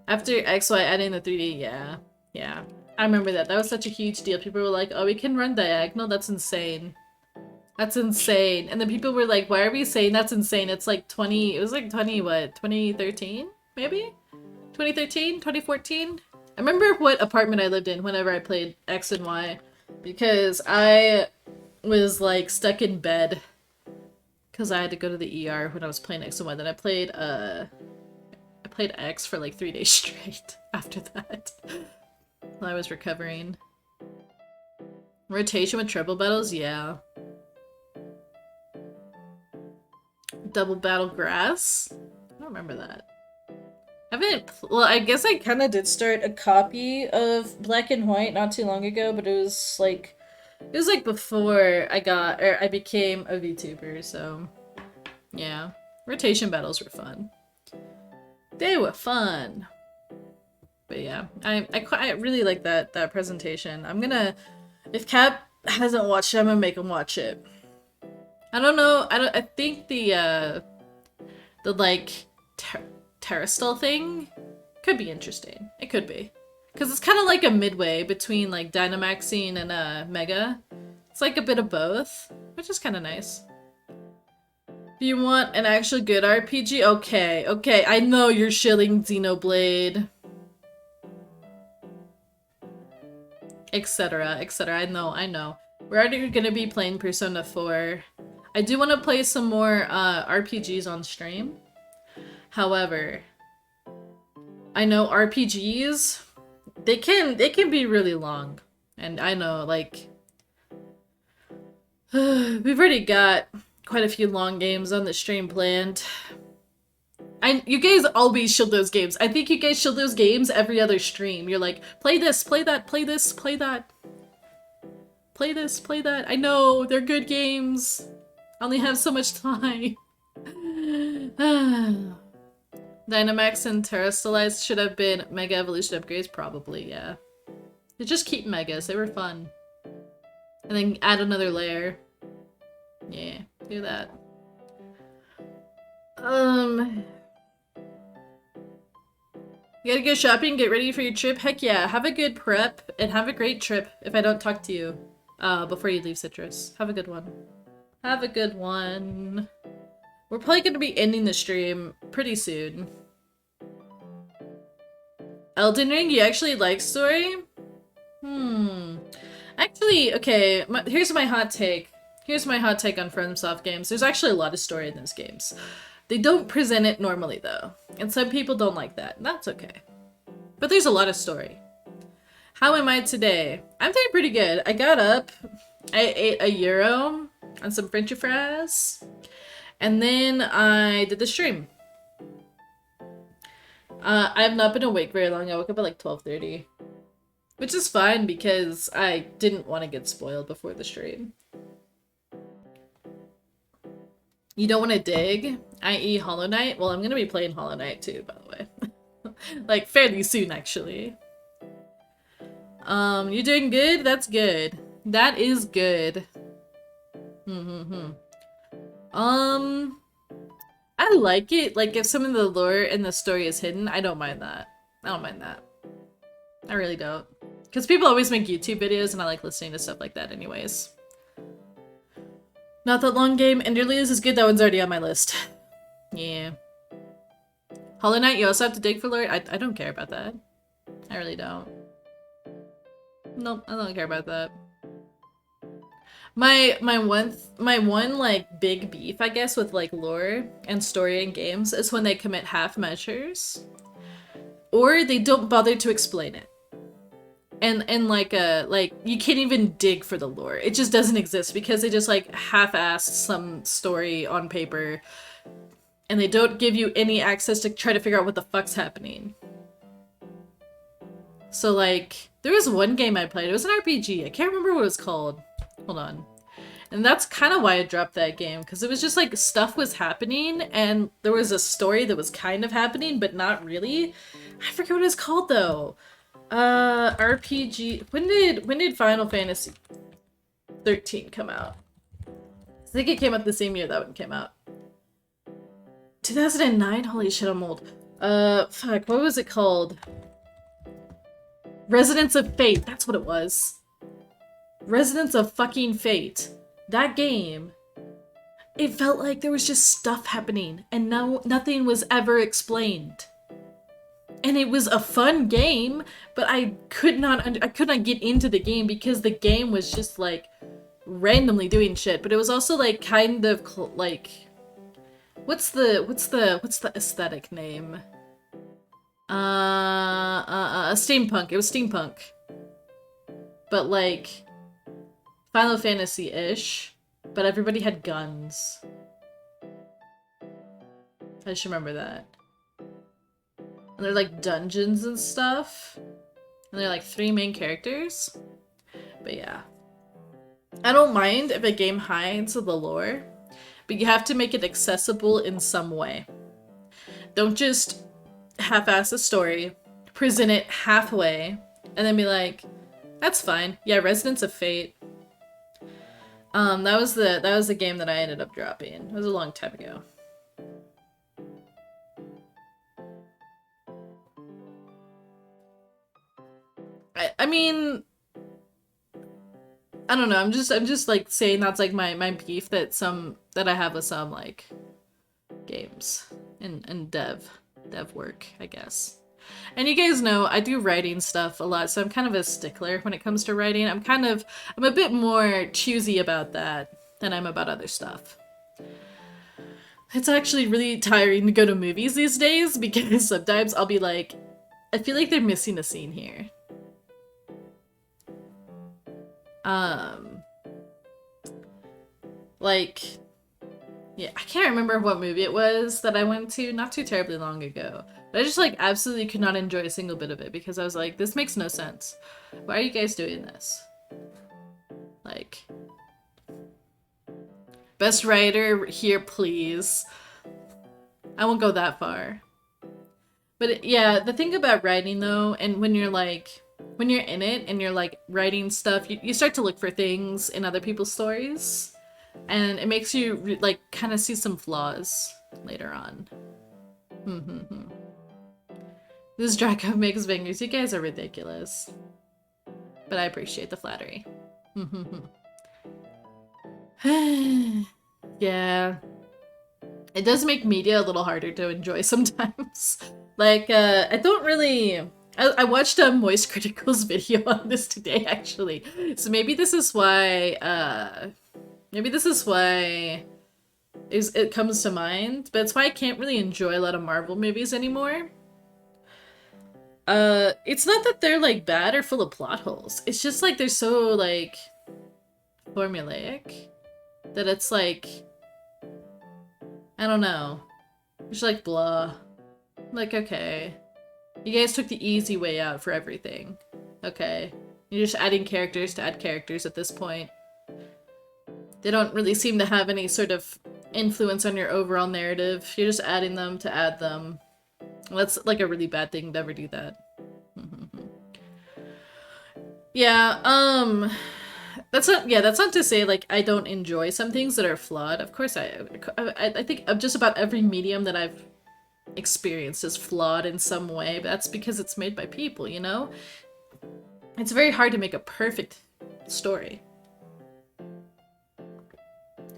After XY adding the 3D, yeah. Yeah. I remember that. That was such a huge deal. People were like, oh, we can run diagonal? That's insane. That's insane. And then people were like, why are we saying that's insane? It's like 20, it was like 20, what, 2013? Maybe? 2013? 2014? I remember what apartment I lived in whenever I played X and Y. Because I was like stuck in bed. Because I had to go to the ER when I was playing X and Y. Then I played X for like 3 days straight after that. While I was recovering. Rotation with triple battles, yeah. Double battle grass? I don't remember that. Well, I guess I kind of did start a copy of Black and White not too long ago, but it was like before I became a VTuber, so yeah. Rotation battles were fun. They were fun. But yeah, I really like that presentation. I'm gonna, if Cap hasn't watched it, I'm gonna make him watch it. I don't know. I think the like Terrastal thing could be interesting. It could be, because it's kind of like a midway between like Dynamaxing and Mega. It's like a bit of both, which is kind of nice. Do you want an actual good RPG? Okay, okay. I know you're shilling Xenoblade, etc., etc. I know. We're already gonna be playing Persona 4. I do want to play some more RPGs on stream. However, I know RPGs, they can be really long. And I know, like, we've already got quite a few long games on the stream planned. You guys always shield those games. I think you guys shield those games every other stream. You're like, play this, play that, play this, play that. Play this, play that. I know, they're good games. I only have so much time. Dynamax and Terrastalized should have been Mega Evolution upgrades, probably, yeah. They just keep Megas, they were fun. And then add another layer. Yeah, do that. You gotta go shopping, get ready for your trip? Heck yeah, have a good prep, and have a great trip if I don't talk to you before you leave Citrus. Have a good one. Have a good one. We're probably gonna be ending the stream pretty soon. Elden Ring, you actually like story? Actually, okay, here's my hot take. Here's my hot take on FromSoft games. There's actually a lot of story in those games. They don't present it normally, though. And some people don't like that. And that's okay. But there's a lot of story. How am I today? I'm doing pretty good. I got up. I ate a gyro and some French fries. And then I did the stream. I've not been awake very long. I woke up at like 12:30. Which is fine because I didn't want to get spoiled before the stream. You don't want to dig, i.e. Hollow Knight? Well, I'm gonna be playing Hollow Knight too, by the way. Like, fairly soon, actually. You doing good? That's good. That is good. I like it. Like, if some of the lore and the story is hidden, I don't mind that. I don't mind that. I really don't. Because people always make YouTube videos, and I like listening to stuff like that anyways. Not that long game. Enderleos is good. That one's already on my list. Yeah. Hollow Knight, you also have to dig for lore? I don't care about that. I really don't. Nope, I don't care about that. My one like big beef, I guess, with like lore and story in games is when they commit half measures, or they don't bother to explain it. And like you can't even dig for the lore. It just doesn't exist because they just like half-assed some story on paper, and they don't give you any access to try to figure out what the fuck's happening. So like, there was one game I played. It was an RPG. I can't remember what it was called. Hold on. And that's kind of why I dropped that game, because it was just like stuff was happening and there was a story that was kind of happening but not really. I forget what it was called though. RPG. When did Final Fantasy 13 come out? I think it came out the same year that one came out. 2009? Holy shit, I'm old. Fuck, what was it called? Residents of Fate, that's what it was. Residents of fucking Fate. That game, it felt like there was just stuff happening and nothing was ever explained. And it was a fun game, but I could not get into the game because the game was just like randomly doing shit. But it was also like kind of like, what's the aesthetic name? Steampunk. It was steampunk. But like, Final Fantasy-ish, but everybody had guns. I just remember that. And they're like dungeons and stuff. And they're like 3 main characters. But yeah. I don't mind if a game hides the lore, but you have to make it accessible in some way. Don't just half-ass a story, present it halfway, and then be like, that's fine. Yeah, Resonance of Fate. That was the game that I ended up dropping. It was a long time ago. I mean, I don't know. I'm just like saying that's like my beef that I have with some like games and dev work, I guess. And you guys know I do writing stuff a lot, so I'm kind of a stickler when it comes to writing. I'm a bit more choosy about that than I'm about other stuff. It's actually really tiring to go to movies these days because sometimes I'll be like, I feel like they're missing a scene here. Like, yeah, I can't remember what movie it was that I went to not too terribly long ago. But I just like absolutely could not enjoy a single bit of it because I was like, this makes no sense. Why are you guys doing this? Like, best writer here, please. I won't go that far. But yeah, the thing about writing though, and when you're in it and you're like writing stuff, you start to look for things in other people's stories. And it makes you like kind of see some flaws later on. This Draco makes fingers. You guys are ridiculous. But I appreciate the flattery. Yeah. It does make media a little harder to enjoy sometimes. Like, I don't really... I watched a Moist Critical's video on this today, actually. So maybe this is why, it comes to mind, but it's why I can't really enjoy a lot of Marvel movies anymore. It's not that they're, like, bad or full of plot holes. It's just, like, they're so, like, formulaic that it's, like, I don't know. It's like, blah. Like, okay. You guys took the easy way out for everything. Okay. You're just adding characters to add characters at this point. They don't really seem to have any sort of influence on your overall narrative. You're just adding them to add them. That's like a really bad thing to ever do that. Yeah, that's not to say like I don't enjoy some things that are flawed. Of course I think of just about every medium that I've experienced is flawed in some way, but that's because it's made by people, you know? It's very hard to make a perfect story.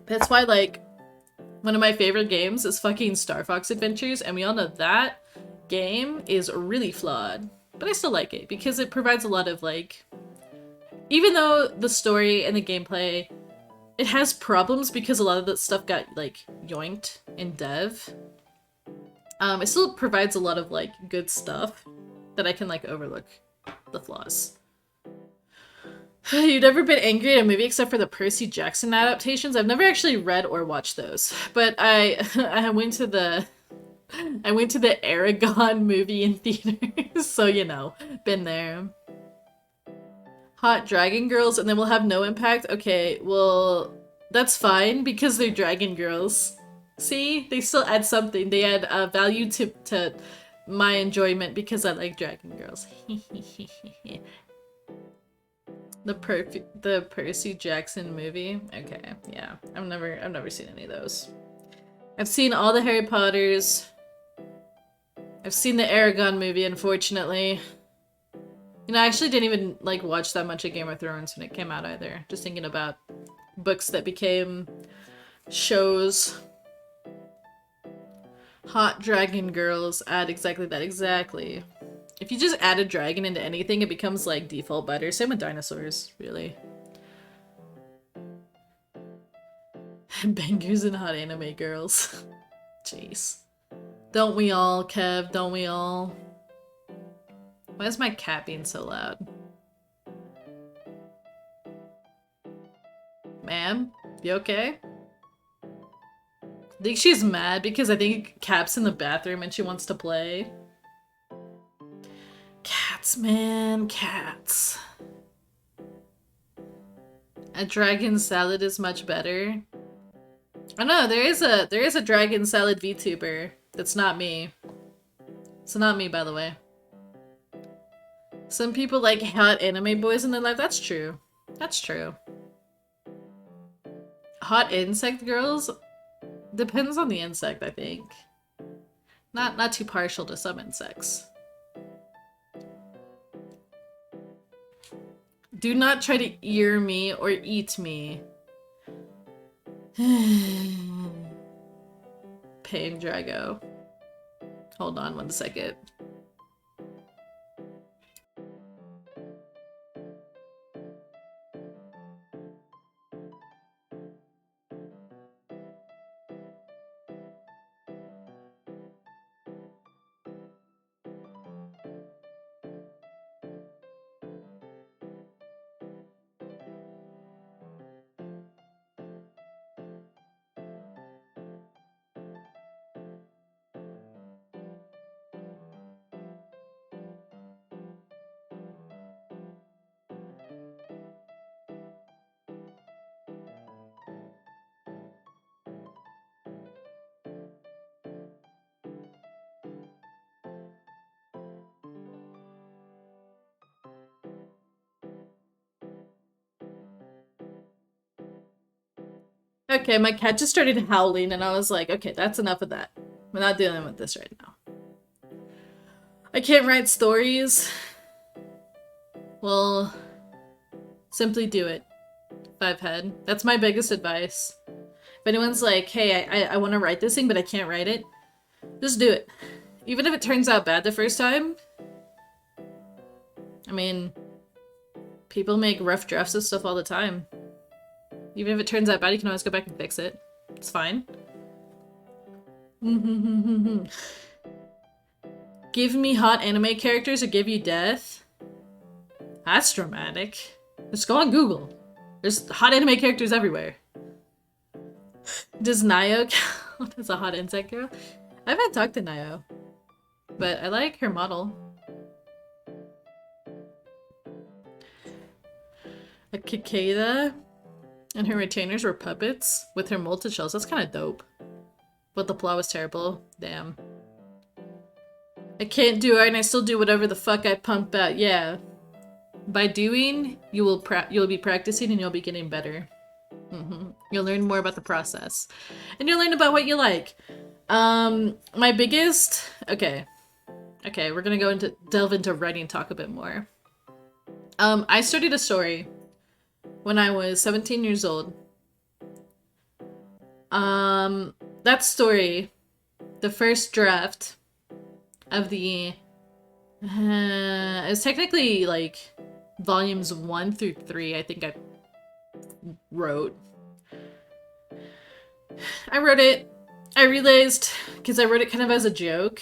That's why, like, one of my favorite games is fucking Star Fox Adventures, and we all know that game is really flawed. But I still like it, because it provides a lot of, like... Even though the story and the gameplay, it has problems because a lot of the stuff got, like, yoinked in dev. It still provides a lot of, like, good stuff that I can, like, overlook the flaws. You've never been angry at a movie except for the Percy Jackson adaptations? I've never actually read or watched those, but I went to the Aragon movie in theaters, so you know, been there. Hot dragon girls and they will have no impact? Okay, well, that's fine because they're dragon girls. See? They still add something. They add value to my enjoyment because I like dragon girls. The Percy Jackson movie? Okay, yeah. I've never seen any of those. I've seen all the Harry Potters. I've seen the Aragon movie, unfortunately. You know, I actually didn't even, like, watch that much of Game of Thrones when it came out either. Just thinking about books that became shows. Hot dragon girls add exactly that. Exactly. If you just add a dragon into anything, it becomes, like, default better. Same with dinosaurs, really. Bangers and hot anime girls. Jeez. Don't we all, Kev? Don't we all? Why is my cat being so loud? Ma'am, you okay? I think she's mad because I think Cap's in the bathroom and she wants to play. Cats, man, cats. A dragon salad is much better. I know there is a dragon salad VTuber. That's not me. It's not me, by the way. Some people like hot anime boys in their life. That's true. That's true. Hot insect girls? Depends on the insect, I think. Not too partial to some insects. Do not try to ear me or eat me. Paying Drago. Hold on 1 second. Okay, my cat just started howling and I was like, okay, that's enough of that. We're not dealing with this right now. I can't write stories. Well, simply do it. Five head. That's my biggest advice. If anyone's like, hey, I want to write this thing, but I can't write it, just do it. Even if it turns out bad the first time. I mean, people make rough drafts of stuff all the time. Even if it turns out bad, you can always go back and fix it. It's fine. Give me hot anime characters or give you death? That's dramatic. Just go on Google. There's hot anime characters everywhere. Does Nayo count as a hot insect girl? I haven't talked to Nayo, but I like her model. A cicada and her retainers were puppets with her molted shells. That's kind of dope. But the plot was terrible. Damn. I can't do art and I still do whatever the fuck I pump out. Yeah. By doing, you'll be practicing and you'll be getting better. You'll learn more about the process. And you'll learn about what you like. My biggest... Okay, we're gonna delve into writing talk a bit more. I started a story when I was 17 years old. That story, the first draft of the... it was technically like volumes 1 through 3, I think I wrote. I wrote it. I realized, because I wrote it kind of as a joke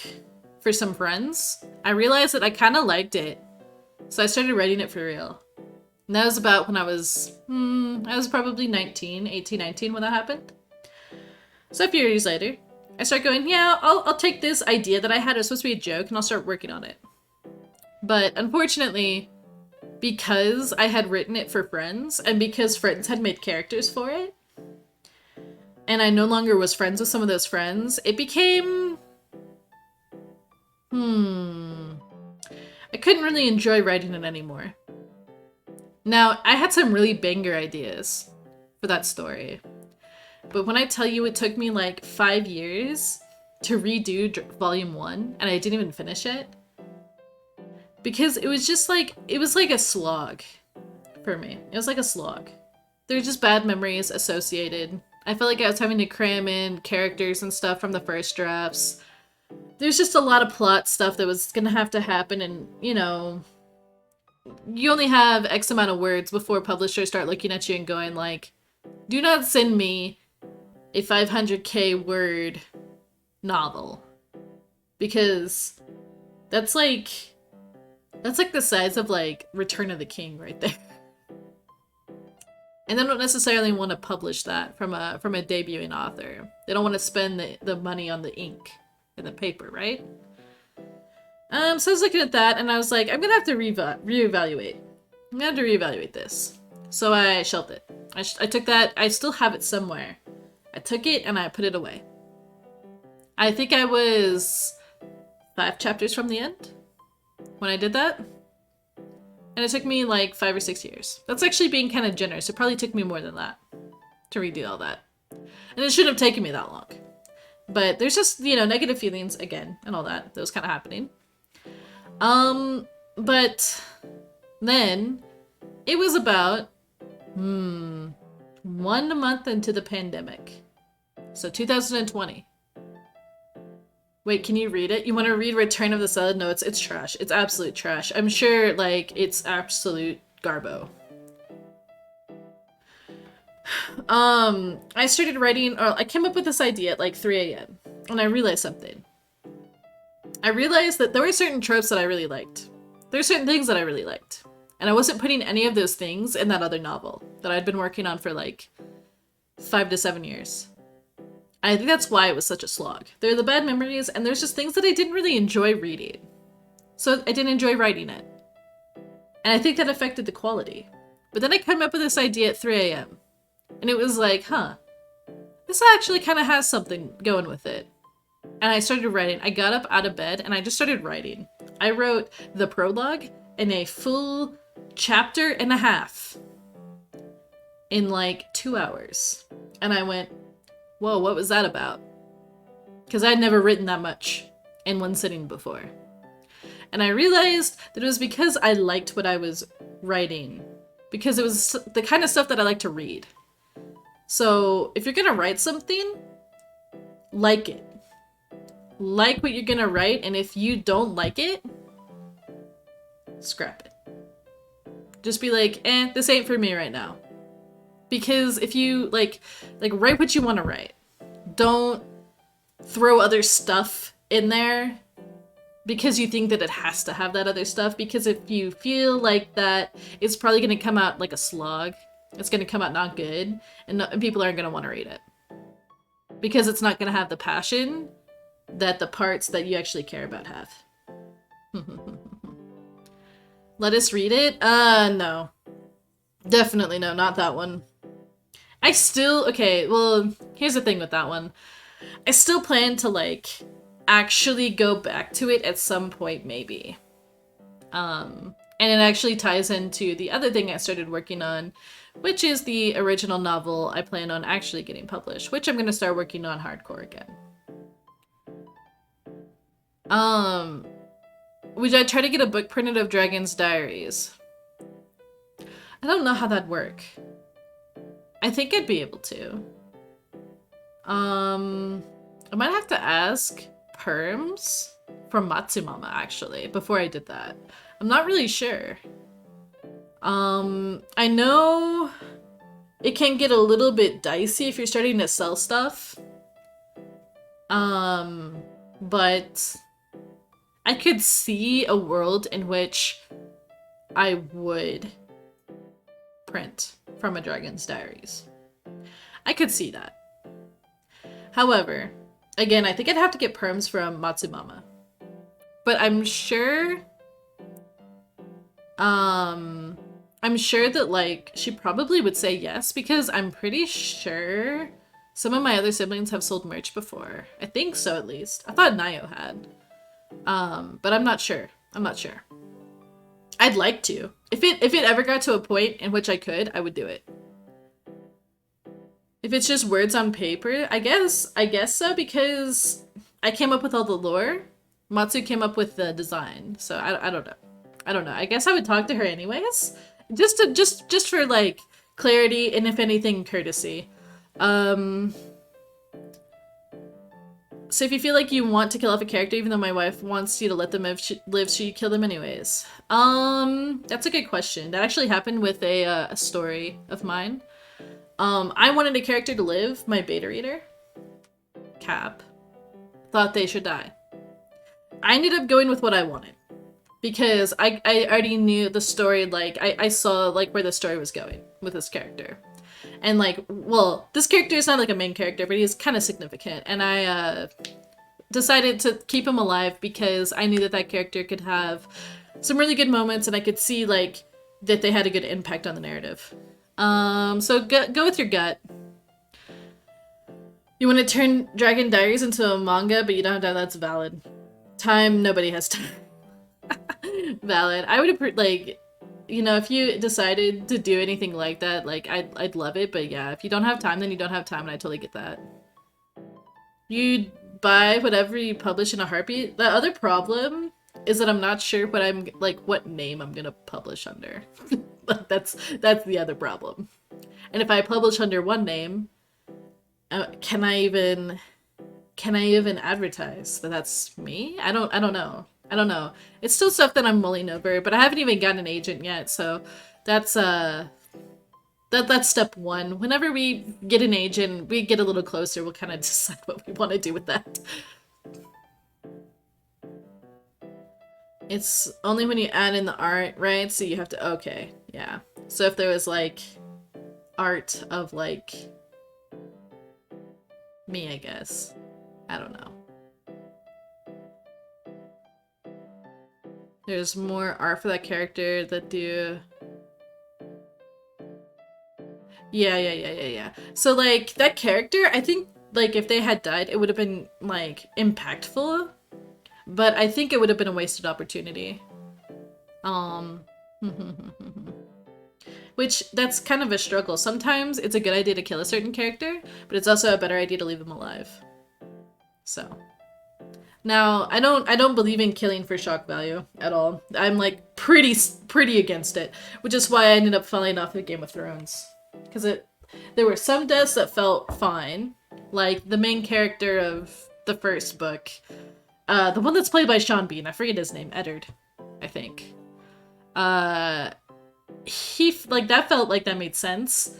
for some friends, I realized that I kind of liked it. So I started writing it for real. And that was about when I was probably 18, 19 when that happened. So a few years later, I start going, yeah, I'll take this idea that I had, it was supposed to be a joke, and I'll start working on it. But unfortunately, because I had written it for friends, and because friends had made characters for it, and I no longer was friends with some of those friends, it became... I couldn't really enjoy writing it anymore. Now, I had some really banger ideas for that story. But when I tell you it took me like 5 years to redo volume 1, and I didn't even finish it, because it was just like, it was like a slog for me. It was like a slog. There were just bad memories associated. I felt like I was having to cram in characters and stuff from the first drafts. There's just a lot of plot stuff that was gonna have to happen, and, you know, you only have X amount of words before publishers start looking at you and going like, do not send me a 500k word novel. Because that's like the size of like Return of the King right there. And they don't necessarily want to publish that from a debuting author. They don't want to spend the money on the ink and the paper, right? So I was looking at that, and I was like, I'm gonna have to reevaluate. I'm gonna have to reevaluate this. So I shelved it. I took that. I still have it somewhere. I took it and I put it away. I think I was 5 chapters from the end when I did that. And it took me like 5 or 6 years. That's actually being kind of generous. It probably took me more than that to redo all that. And it shouldn't have taken me that long. But there's just, you know, negative feelings again and all that. That was kind of happening. But then it was about 1 month into the pandemic. So 2020. Wait, can you read it? You want to read Return of the Sun? No, it's trash. It's absolute trash. I'm sure, like, it's absolute garbo. I started writing, or I came up with this idea at like 3 a.m. and I realized something. I realized that there were certain tropes that I really liked. There were certain things that I really liked. And I wasn't putting any of those things in that other novel that I'd been working on for like 5 to 7 years. I think that's why it was such a slog. There are the bad memories, and there's just things that I didn't really enjoy reading. So I didn't enjoy writing it. And I think that affected the quality. But then I came up with this idea at 3 a.m. And it was like, this actually kind of has something going with it. And I started writing. I got up out of bed, and I just started writing. I wrote the prologue in a full chapter and a half in like 2 hours. And I went, whoa, what was that about? Because I'd never written that much in one sitting before. And I realized that it was because I liked what I was writing. Because it was the kind of stuff that I like to read. So if you're going to write something, like it. Like what you're going to write, and if you don't like it, scrap it. Just be like, this ain't for me right now. Because if you, like write what you want to write. Don't throw other stuff in there because you think that it has to have that other stuff. Because if you feel like that, it's probably going to come out like a slog. It's going to come out not good, and people aren't going to want to read it. Because it's not going to have the passion that the parts that you actually care about have. Let us read it? No. Definitely no, not that one. Okay, well, here's the thing with that one. I still plan to, like, actually go back to it at some point, maybe. And it actually ties into the other thing I started working on, which is the original novel I plan on actually getting published, which I'm going to start working on hardcore again. Would I try to get a book printed of Dragon's Diaries? I don't know how that'd work. I think I'd be able to. I might have to ask perms from Matsumama, actually, before I did that. I'm not really sure. I know it can get a little bit dicey if you're starting to sell stuff. But I could see a world in which I would print from a Dragon's Diaries. I could see that. However, again, I think I'd have to get perms from Matsumama. But I'm sure that, like, she probably would say yes, because I'm pretty sure some of my other siblings have sold merch before. I think so, at least. I thought Nayo had. But I'm not sure. I'd like to. If it ever got to a point in which I could, I would do it. If it's just words on paper, I guess so, because I came up with all the lore. Matsu came up with the design, so I don't know. I guess I would talk to her anyways, just for, like, clarity and, if anything, courtesy. So if you feel like you want to kill off a character, even though my wife wants you to let them live, should you kill them anyways? That's a good question. That actually happened with a story of mine. I wanted a character to live. My beta reader, Cap, thought they should die. I ended up going with what I wanted. Because I already knew the story, like, I saw, like, where the story was going with this character. And like, well, this character is not like a main character, but he's kind of significant. And I decided to keep him alive because I knew that that character could have some really good moments, and I could see like that they had a good impact on the narrative. So go with your gut. You want to turn Dragon Diaries into a manga, but you don't have time. That's valid. Time, nobody has time. Valid. I would like, you know, if you decided to do anything like that, like I'd love it. But yeah, if you don't have time, then you don't have time, and I totally get that. You buy whatever you publish in a heartbeat. The other problem is that I'm not sure what name I'm gonna publish under. that's the other problem. And if I publish under one name, can I even advertise that that's me? I don't know. I don't know. It's still stuff that I'm mulling over, but I haven't even gotten an agent yet, so that's that's step one. Whenever we get an agent, we get a little closer, we'll kind of decide what we want to do with that. It's only when you add in the art, right? So you have to, okay, yeah. So if there was like art of like me, I guess. I don't know. There's more art for that character that do... Yeah. So, like, that character, I think, like, if they had died, it would have been, like, impactful. But I think it would have been a wasted opportunity. Which, that's kind of a struggle. Sometimes it's a good idea to kill a certain character, but it's also a better idea to leave him alive. So... Now, I don't believe in killing for shock value at all. I'm like pretty against it, which is why I ended up falling off of Game of Thrones. Because there were some deaths that felt fine, like the main character of the first book, the one that's played by Sean Bean. I forget his name, Eddard, I think. He like that felt like that made sense.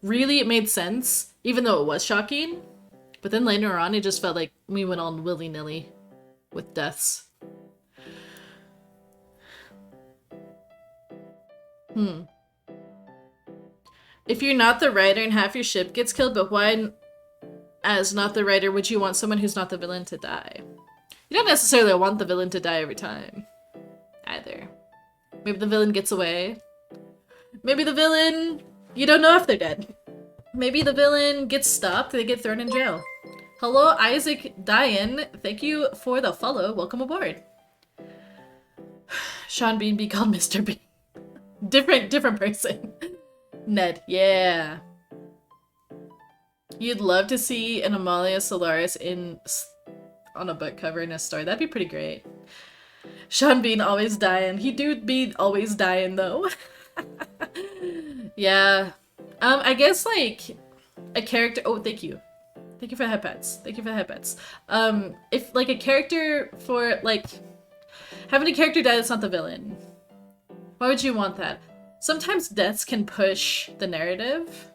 Really, it made sense, even though it was shocking. But then later on, it just felt like we went on willy-nilly with deaths. If you're not the writer and half your ship gets killed, but why, as not the writer, would you want someone who's not the villain to die? You don't necessarily want the villain to die every time, either. Maybe the villain gets away. Maybe the villain, you don't know if they're dead. Maybe the villain gets stopped, they get thrown in jail. Hello, Isaac Diane. Thank you for the follow. Welcome aboard. Sean Bean be called Mr. Bean. Different person. Ned, yeah. You'd love to see an Amalia Solaris on a book cover in a story. That'd be pretty great. Sean Bean always dying. He do be always dying though. Yeah. I guess like a character. Oh, thank you. Thank you for the headpats. Thank you for the headpats. If like a character for like having a character die that's not the villain, why would you want that? Sometimes deaths can push the narrative.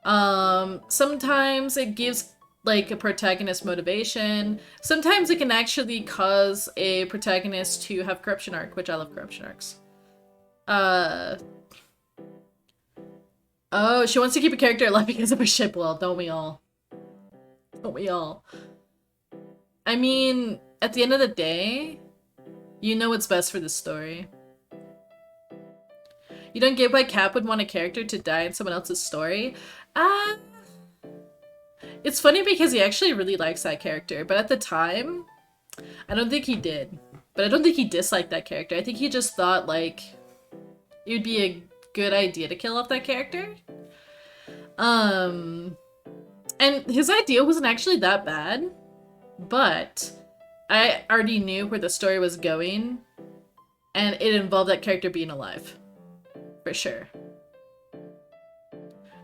Sometimes it gives like a protagonist motivation. Sometimes it can actually cause a protagonist to have corruption arc, which I love corruption arcs. Oh, she wants to keep a character alive because of a ship. Well, don't we all? Don't we all? I mean, at the end of the day, you know what's best for the story. You don't get why Cap would want a character to die in someone else's story. It's funny because he actually really likes that character, but at the time, I don't think he did. But I don't think he disliked that character. I think he just thought, like, it would be a good idea to kill off that character. And his idea wasn't actually that bad, but I already knew where the story was going, and it involved that character being alive. For sure.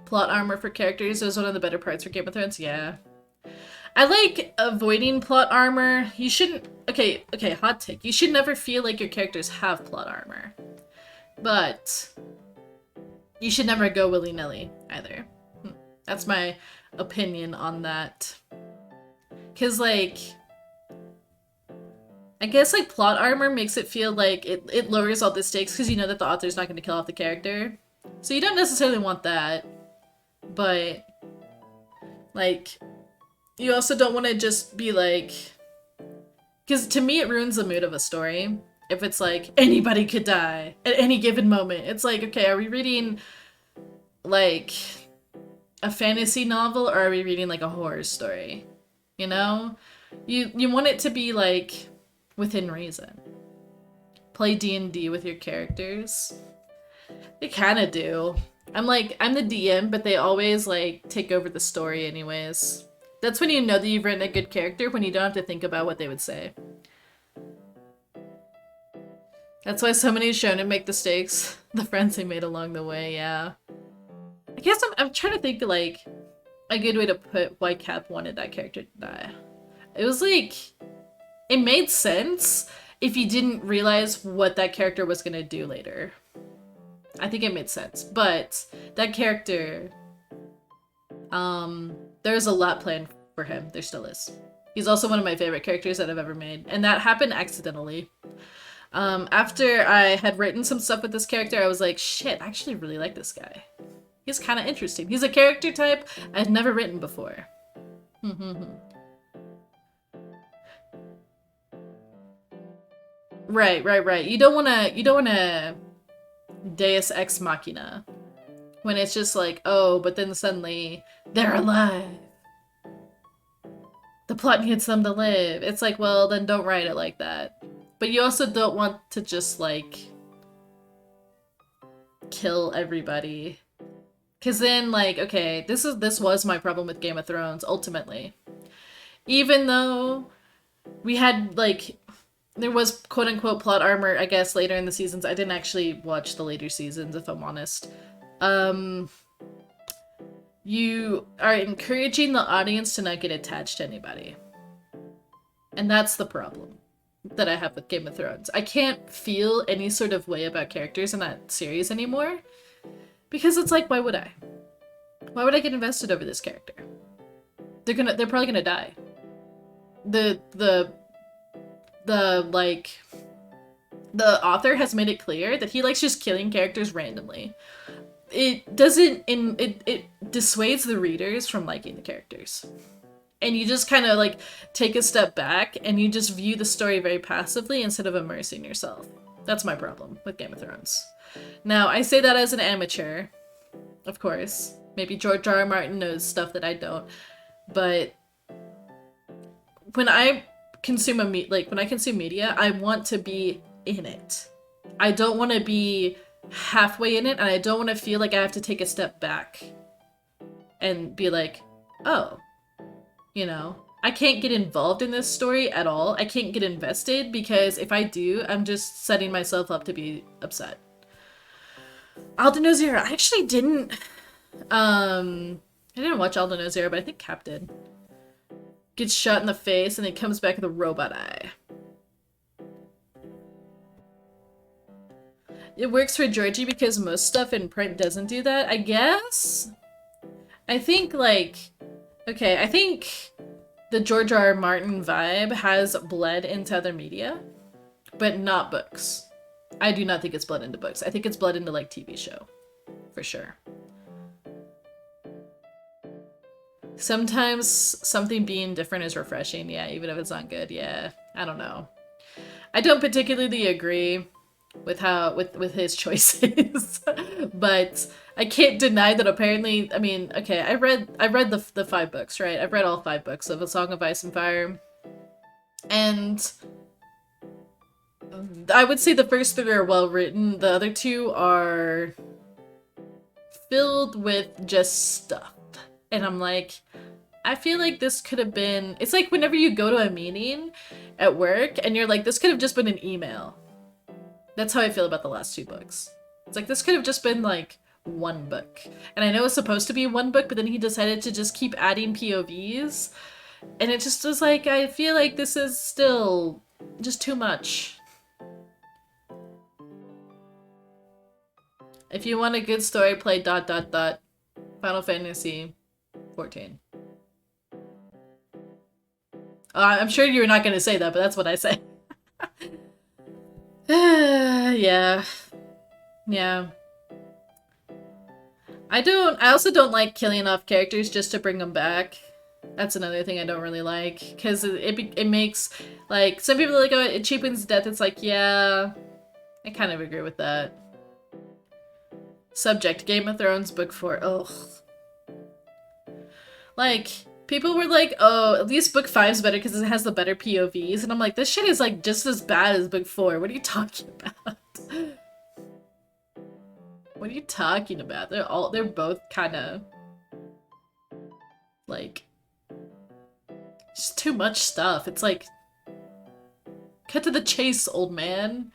Plot armor for characters was one of the better parts for Game of Thrones, yeah. I like avoiding plot armor. You shouldn't... Okay, hot take. You should never feel like your characters have plot armor. But you should never go willy-nilly, either. That's my opinion on that. Because, like... I guess, like, plot armor makes it feel like it lowers all the stakes because you know that the author's not going to kill off the character. So you don't necessarily want that. but like you also don't want to just be like, because to me it ruins the mood of a story if it's like anybody could die at any given moment. It's like, okay, are we reading like a fantasy novel or are we reading like a horror story? You know? You want it to be like within reason. Play D&D with your characters. They kind of do. I'm the DM, but they always like take over the story anyways. That's when you know that you've written a good character, when you don't have to think about what they would say. That's why so many shonen make mistakes. The friends they made along the way, yeah. I guess I'm trying to think like a good way to put why Cap wanted that character to die. It was like, it made sense if you didn't realize what that character was gonna do later. I think it made sense, but that character, there's a lot planned for him. There still is. He's also one of my favorite characters that I've ever made, and that happened accidentally. After I had written some stuff with this character, I was like, shit, I actually really like this guy. He's kind of interesting. He's a character type I've never written before. Right. You don't wanna Deus Ex Machina. When it's just like, oh, but then suddenly they're alive. The plot needs them to live. It's like, well, then don't write it like that. But you also don't want to just like kill everybody. Cause then like, okay, this was my problem with Game of Thrones, ultimately. Even though we had like, there was quote unquote plot armor, I guess, later in the seasons. I didn't actually watch the later seasons, if I'm honest. You are encouraging the audience to not get attached to anybody. And that's the problem that I have with Game of Thrones. I can't feel any sort of way about characters in that series anymore. Because it's like, why would I? Why would I get invested over this character? They're probably gonna die. The author has made it clear that he likes just killing characters randomly. It dissuades the readers from liking the characters. And you just kind of like take a step back and you just view the story very passively instead of immersing yourself. That's my problem with Game of Thrones. Now, I say that as an amateur, of course. Maybe George R. R. Martin knows stuff that I don't. But when I consume media, I want to be in it. I don't want to be halfway in it, and I don't want to feel like I have to take a step back and be like, oh, you know, I can't get involved in this story at all. I can't get invested, because if I do, I'm just setting myself up to be upset. Alden No Zero. I actually didn't watch Alden No Zero, but I think Cap did. Gets shot in the face and then comes back with a robot eye. It works for Georgie because most stuff in print doesn't do that, I guess? I think, like... Okay, I think the George R. R. Martin vibe has bled into other media, but not books. I do not think it's bled into books. I think it's bled into, like, TV show. For sure. Sometimes something being different is refreshing, yeah, even if it's not good, yeah. I don't know. I don't particularly agree with with his choices, but I can't deny that apparently, I mean, okay, I read the 5 books, right? I've read all 5 books of A Song of Ice and Fire, and I would say the first 3 are well written. The other 2 are filled with just stuff, and I'm like, I feel like this could have been, it's like whenever you go to a meeting at work and you're like, this could have just been an email. That's how I feel about the last 2 books. It's like, this could have just been like 1 book. And I know it's supposed to be 1 book, but then he decided to just keep adding POVs. And it just was like, I feel like this is still just too much. If you want a good story, play ... Final Fantasy 14. I'm sure you're not going to say that, but that's what I say. Yeah. I also don't like killing off characters just to bring them back. That's another thing I don't really like, because it makes, like, some people are like, oh, it cheapens death. It's like, yeah, I kind of agree with that. Subject, Game of Thrones, Book 4. Ugh. Like, people were like, oh, at least Book 5 is better because it has the better POVs. And I'm like, this shit is, like, just as bad as Book 4. What are you talking about? What are you talking about? They're both kind of, like, just too much stuff. It's like, cut to the chase, old man.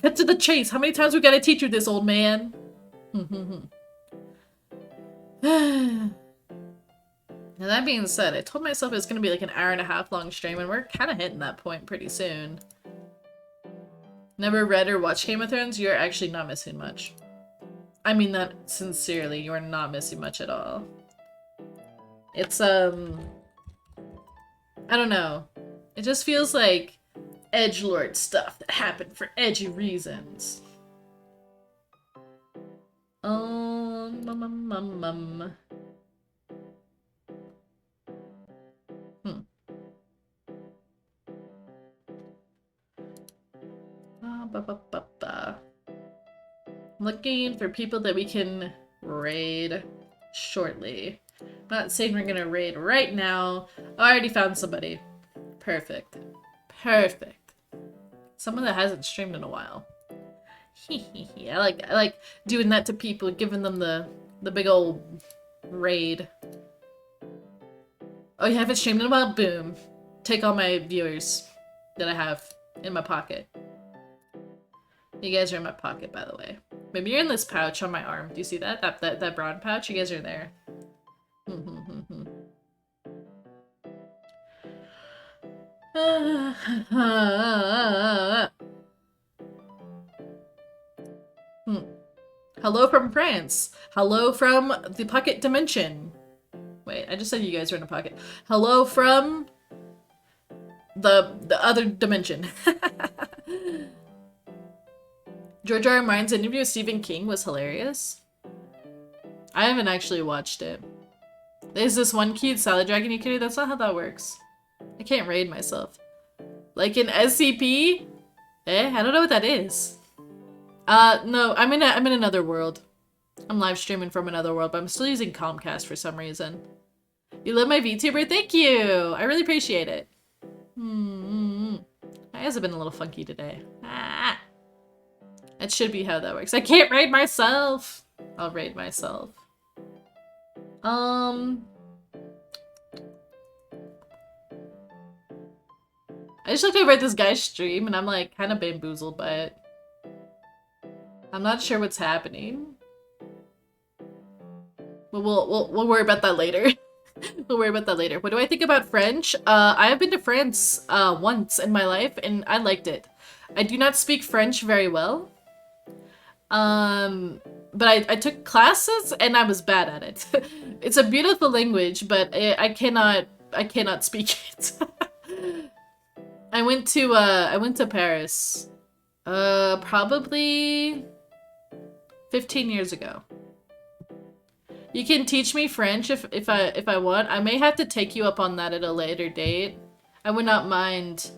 Cut to the chase. How many times we gotta teach you this, old man? Now that being said, I told myself it was gonna be like an hour-and-a-half long stream, and we're kind of hitting that point pretty soon. Never read or watched Game of Thrones? You're actually not missing much. I mean that sincerely. You are not missing much at all. It's, I don't know. It just feels like edgelord stuff that happened for edgy reasons. Looking for people that we can raid shortly. I'm not saying we're gonna raid right now. Oh, I already found somebody. Perfect. Perfect. Someone that hasn't streamed in a while. I like doing that to people, giving them the big old raid. Oh, you haven't streamed in a while? Boom. Take all my viewers that I have in my pocket. You guys are in my pocket, by the way. Maybe you're in this pouch on my arm. Do you see that? That brown pouch? You guys are there. Hello from France. Hello from the pocket dimension. Wait, I just said you guys are in a pocket. Hello from the other dimension. George R. R. Martin's interview with Stephen King was hilarious. I haven't actually watched it. There's this one cute salad dragon you can do. That's not how that works. I can't raid myself. Like in SCP? I don't know what that is. No, I'm in another world. I'm live streaming from another world, but I'm still using Comcast for some reason. You love my VTuber? Thank you! I really appreciate it. My eyes have been a little funky today. That should be how that works. I can't raid myself! I'll raid myself. I just looked over at this guy's stream and I'm like kind of bamboozled by it. I'm not sure what's happening. But we'll worry about that later. We'll worry about that later. What do I think about French? I have been to France once in my life and I liked it. I do not speak French very well. But I took classes and I was bad at it. It's a beautiful language, but I cannot speak it. I went to Paris, probably 15 years ago. You can teach me French if I want. I may have to take you up on that at a later date. I would not mind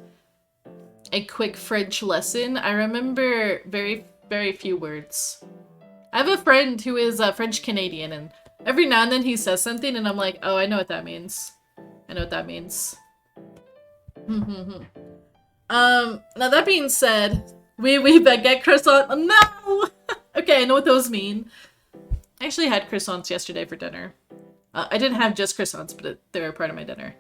a quick French lesson. I remember very, very few words. I have a friend who is French Canadian, and every now and then he says something, and I'm like, oh, I know what that means. I know what that means. Now that being said, we baguette croissant. No! Okay, I know what those mean. I actually had croissants yesterday for dinner. I didn't have just croissants, but they were part of my dinner.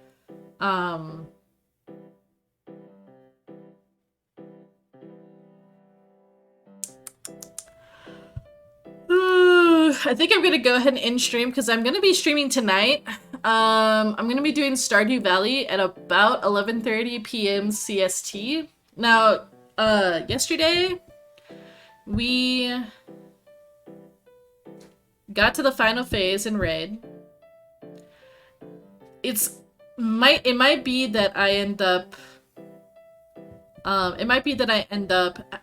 I think I'm gonna go ahead and end stream because I'm gonna be streaming tonight. I'm gonna be doing Stardew Valley at about 11:30 p.m. CST. Now, yesterday we got to the final phase in Raid. It might be that I end up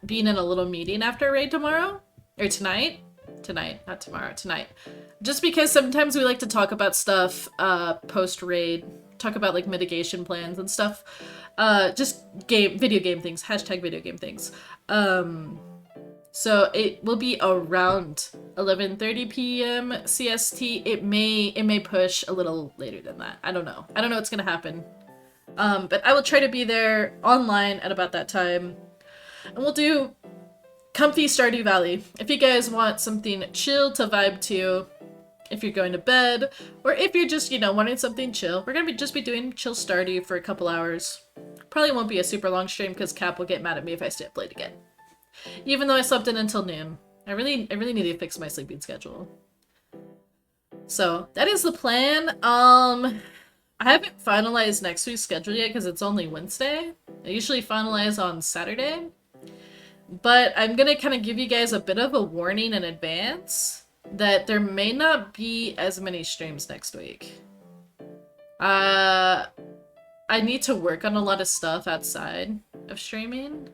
being in a little meeting after Raid tomorrow or tonight. Tonight, not tomorrow, tonight. Just because sometimes we like to talk about stuff post-raid, talk about like mitigation plans and stuff. Just video game things, hashtag video game things. So it will be around 11:30 p.m. CST. It may push a little later than that. I don't know. I don't know what's gonna happen. But I will try to be there online at about that time. And we'll do comfy Stardew Valley. If you guys want something chill to vibe to, if you're going to bed, or if you're just, you know, wanting something chill, we're gonna just be doing chill Stardew for a couple hours. Probably won't be a super long stream because Cap will get mad at me if I stay up late again. Even though I slept in until noon. I really need to fix my sleeping schedule. So that is the plan. I haven't finalized next week's schedule yet because it's only Wednesday. I usually finalize on Saturday. But I'm gonna kind of give you guys a bit of a warning in advance that there may not be as many streams next week. I need to work on a lot of stuff outside of streaming.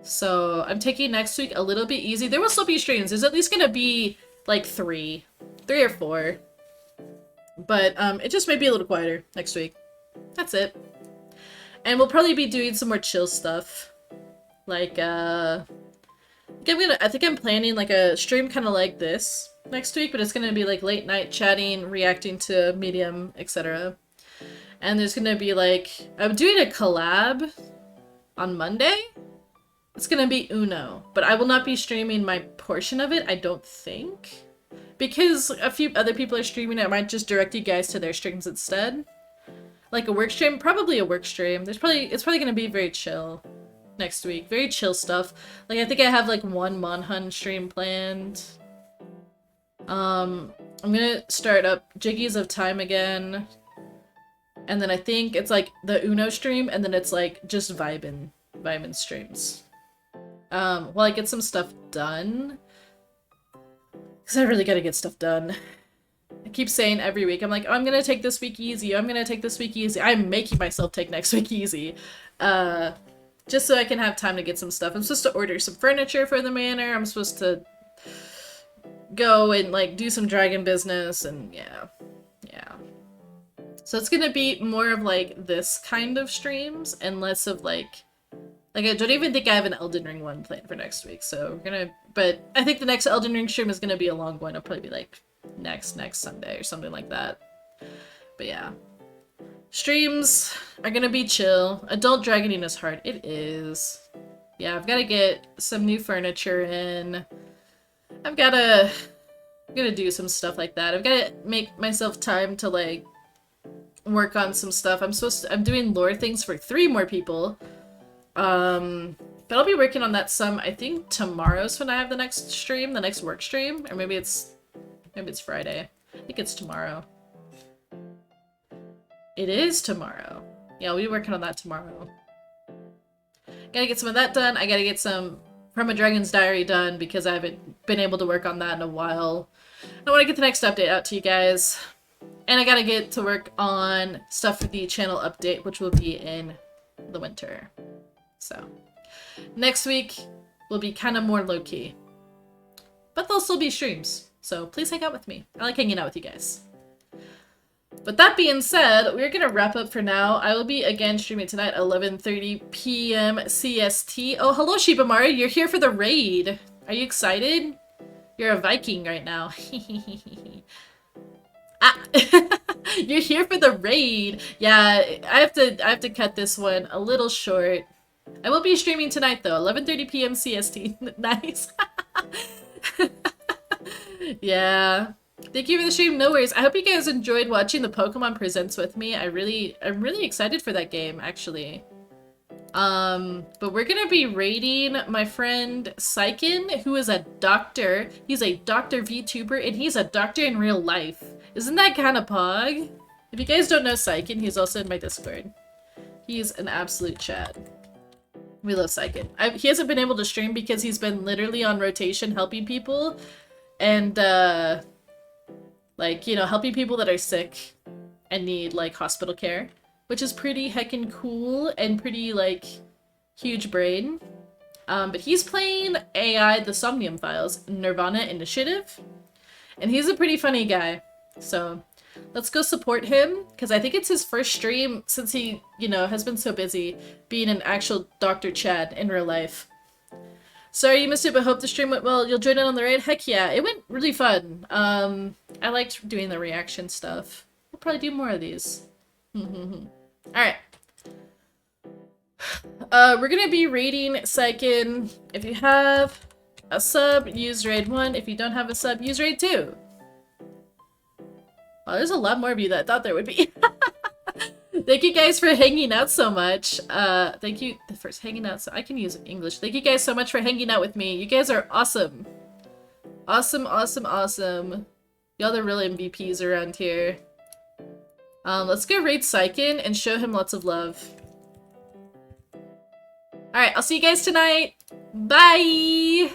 So I'm taking next week a little bit easy. There will still be streams. There's at least gonna be like three or four. But it just may be a little quieter next week. That's it. And we'll probably be doing some more chill stuff. Like I think I'm planning like a stream kind of like this next week, but it's gonna be like late night chatting, reacting to Medium, etc. And there's gonna be like, I'm doing a collab on Monday. It's gonna be Uno, but I will not be streaming my portion of it, I don't think. Because a few other people are streaming, I might just direct you guys to their streams instead. Like a work stream, probably a work stream. It's probably gonna be very chill next week. Very chill stuff. Like I think I have like one Monhun stream planned. I'm gonna start up Jiggies of Time again. And then I think it's like the Uno stream, and then it's like just vibin' streams. While I get some stuff done. Because I really gotta get stuff done. I keep saying every week, I'm like, oh, I'm gonna take this week easy, I'm gonna take this week easy. I'm making myself take next week easy. Just so I can have time to get some stuff. I'm supposed to order some furniture for the manor, I'm supposed to go and like do some dragon business, and yeah. So it's gonna be more of like this kind of streams, and less of like I don't even think I have an Elden Ring one planned for next week, so we're gonna, but I think the next Elden Ring stream is gonna be a long one. It'll probably be like next Sunday or something like that. But yeah. Streams are gonna be chill. Adult Dragoning is hard. It is. Yeah, I've gotta get some new furniture in. I'm gonna do some stuff like that. I've gotta make myself time to like work on some stuff. I'm doing lore things for 3 more people. But I'll be working on that some. I think tomorrow's when I have the next stream, the next work stream, or maybe it's Friday. I think it's tomorrow. It is tomorrow. Yeah, I'll be working on that tomorrow. Gotta get some of that done. I gotta get some From a Dragon's Diary done because I haven't been able to work on that in a while. I want to get the next update out to you guys. And I gotta get to work on stuff for the channel update, which will be in the winter. So, next week will be kind of more low-key. But there'll still be streams, so please hang out with me. I like hanging out with you guys. But that being said, we're gonna wrap up for now. I will be again streaming tonight at 11:30 p.m. CST. Oh, hello Shibamari, you're here for the raid. Are you excited? You're a Viking right now. Ah! You're here for the raid. Yeah, I have to cut this one a little short. I will be streaming tonight though, 11:30 p.m. CST. Nice. Yeah. Thank you for the stream. No worries. I hope you guys enjoyed watching the Pokemon Presents with me. I'm really excited for that game, actually. But we're gonna be raiding my friend Saiken, who is a doctor. He's a doctor VTuber, and he's a doctor in real life. Isn't that kind of pog? If you guys don't know Saiken, he's also in my Discord. He's an absolute Chad. We love Saiken. He hasn't been able to stream because he's been literally on rotation helping people. And, like, you know, helping people that are sick and need, like, hospital care. Which is pretty heckin' cool and pretty, like, huge brain. But he's playing AI The Somnium Files, Nirvana Initiative. And he's a pretty funny guy. So let's go support him, because I think it's his first stream since he, you know, has been so busy being an actual Dr. Chad in real life. Sorry you missed it, but hope the stream went well. You'll join in on the raid? Heck yeah, it went really fun. I liked doing the reaction stuff. We'll probably do more of these. Alright. We're gonna be raiding Saikin. If you have a sub, use raid 1. If you don't have a sub, use raid 2. Wow, there's a lot more of you that I thought there would be. Thank you guys for hanging out so much. Thank you for hanging out. So I can use English. Thank you guys so much for hanging out with me. You guys are awesome. Awesome, awesome, awesome. Y'all are real MVPs around here. Let's go raid Saikin and show him lots of love. Alright, I'll see you guys tonight. Bye!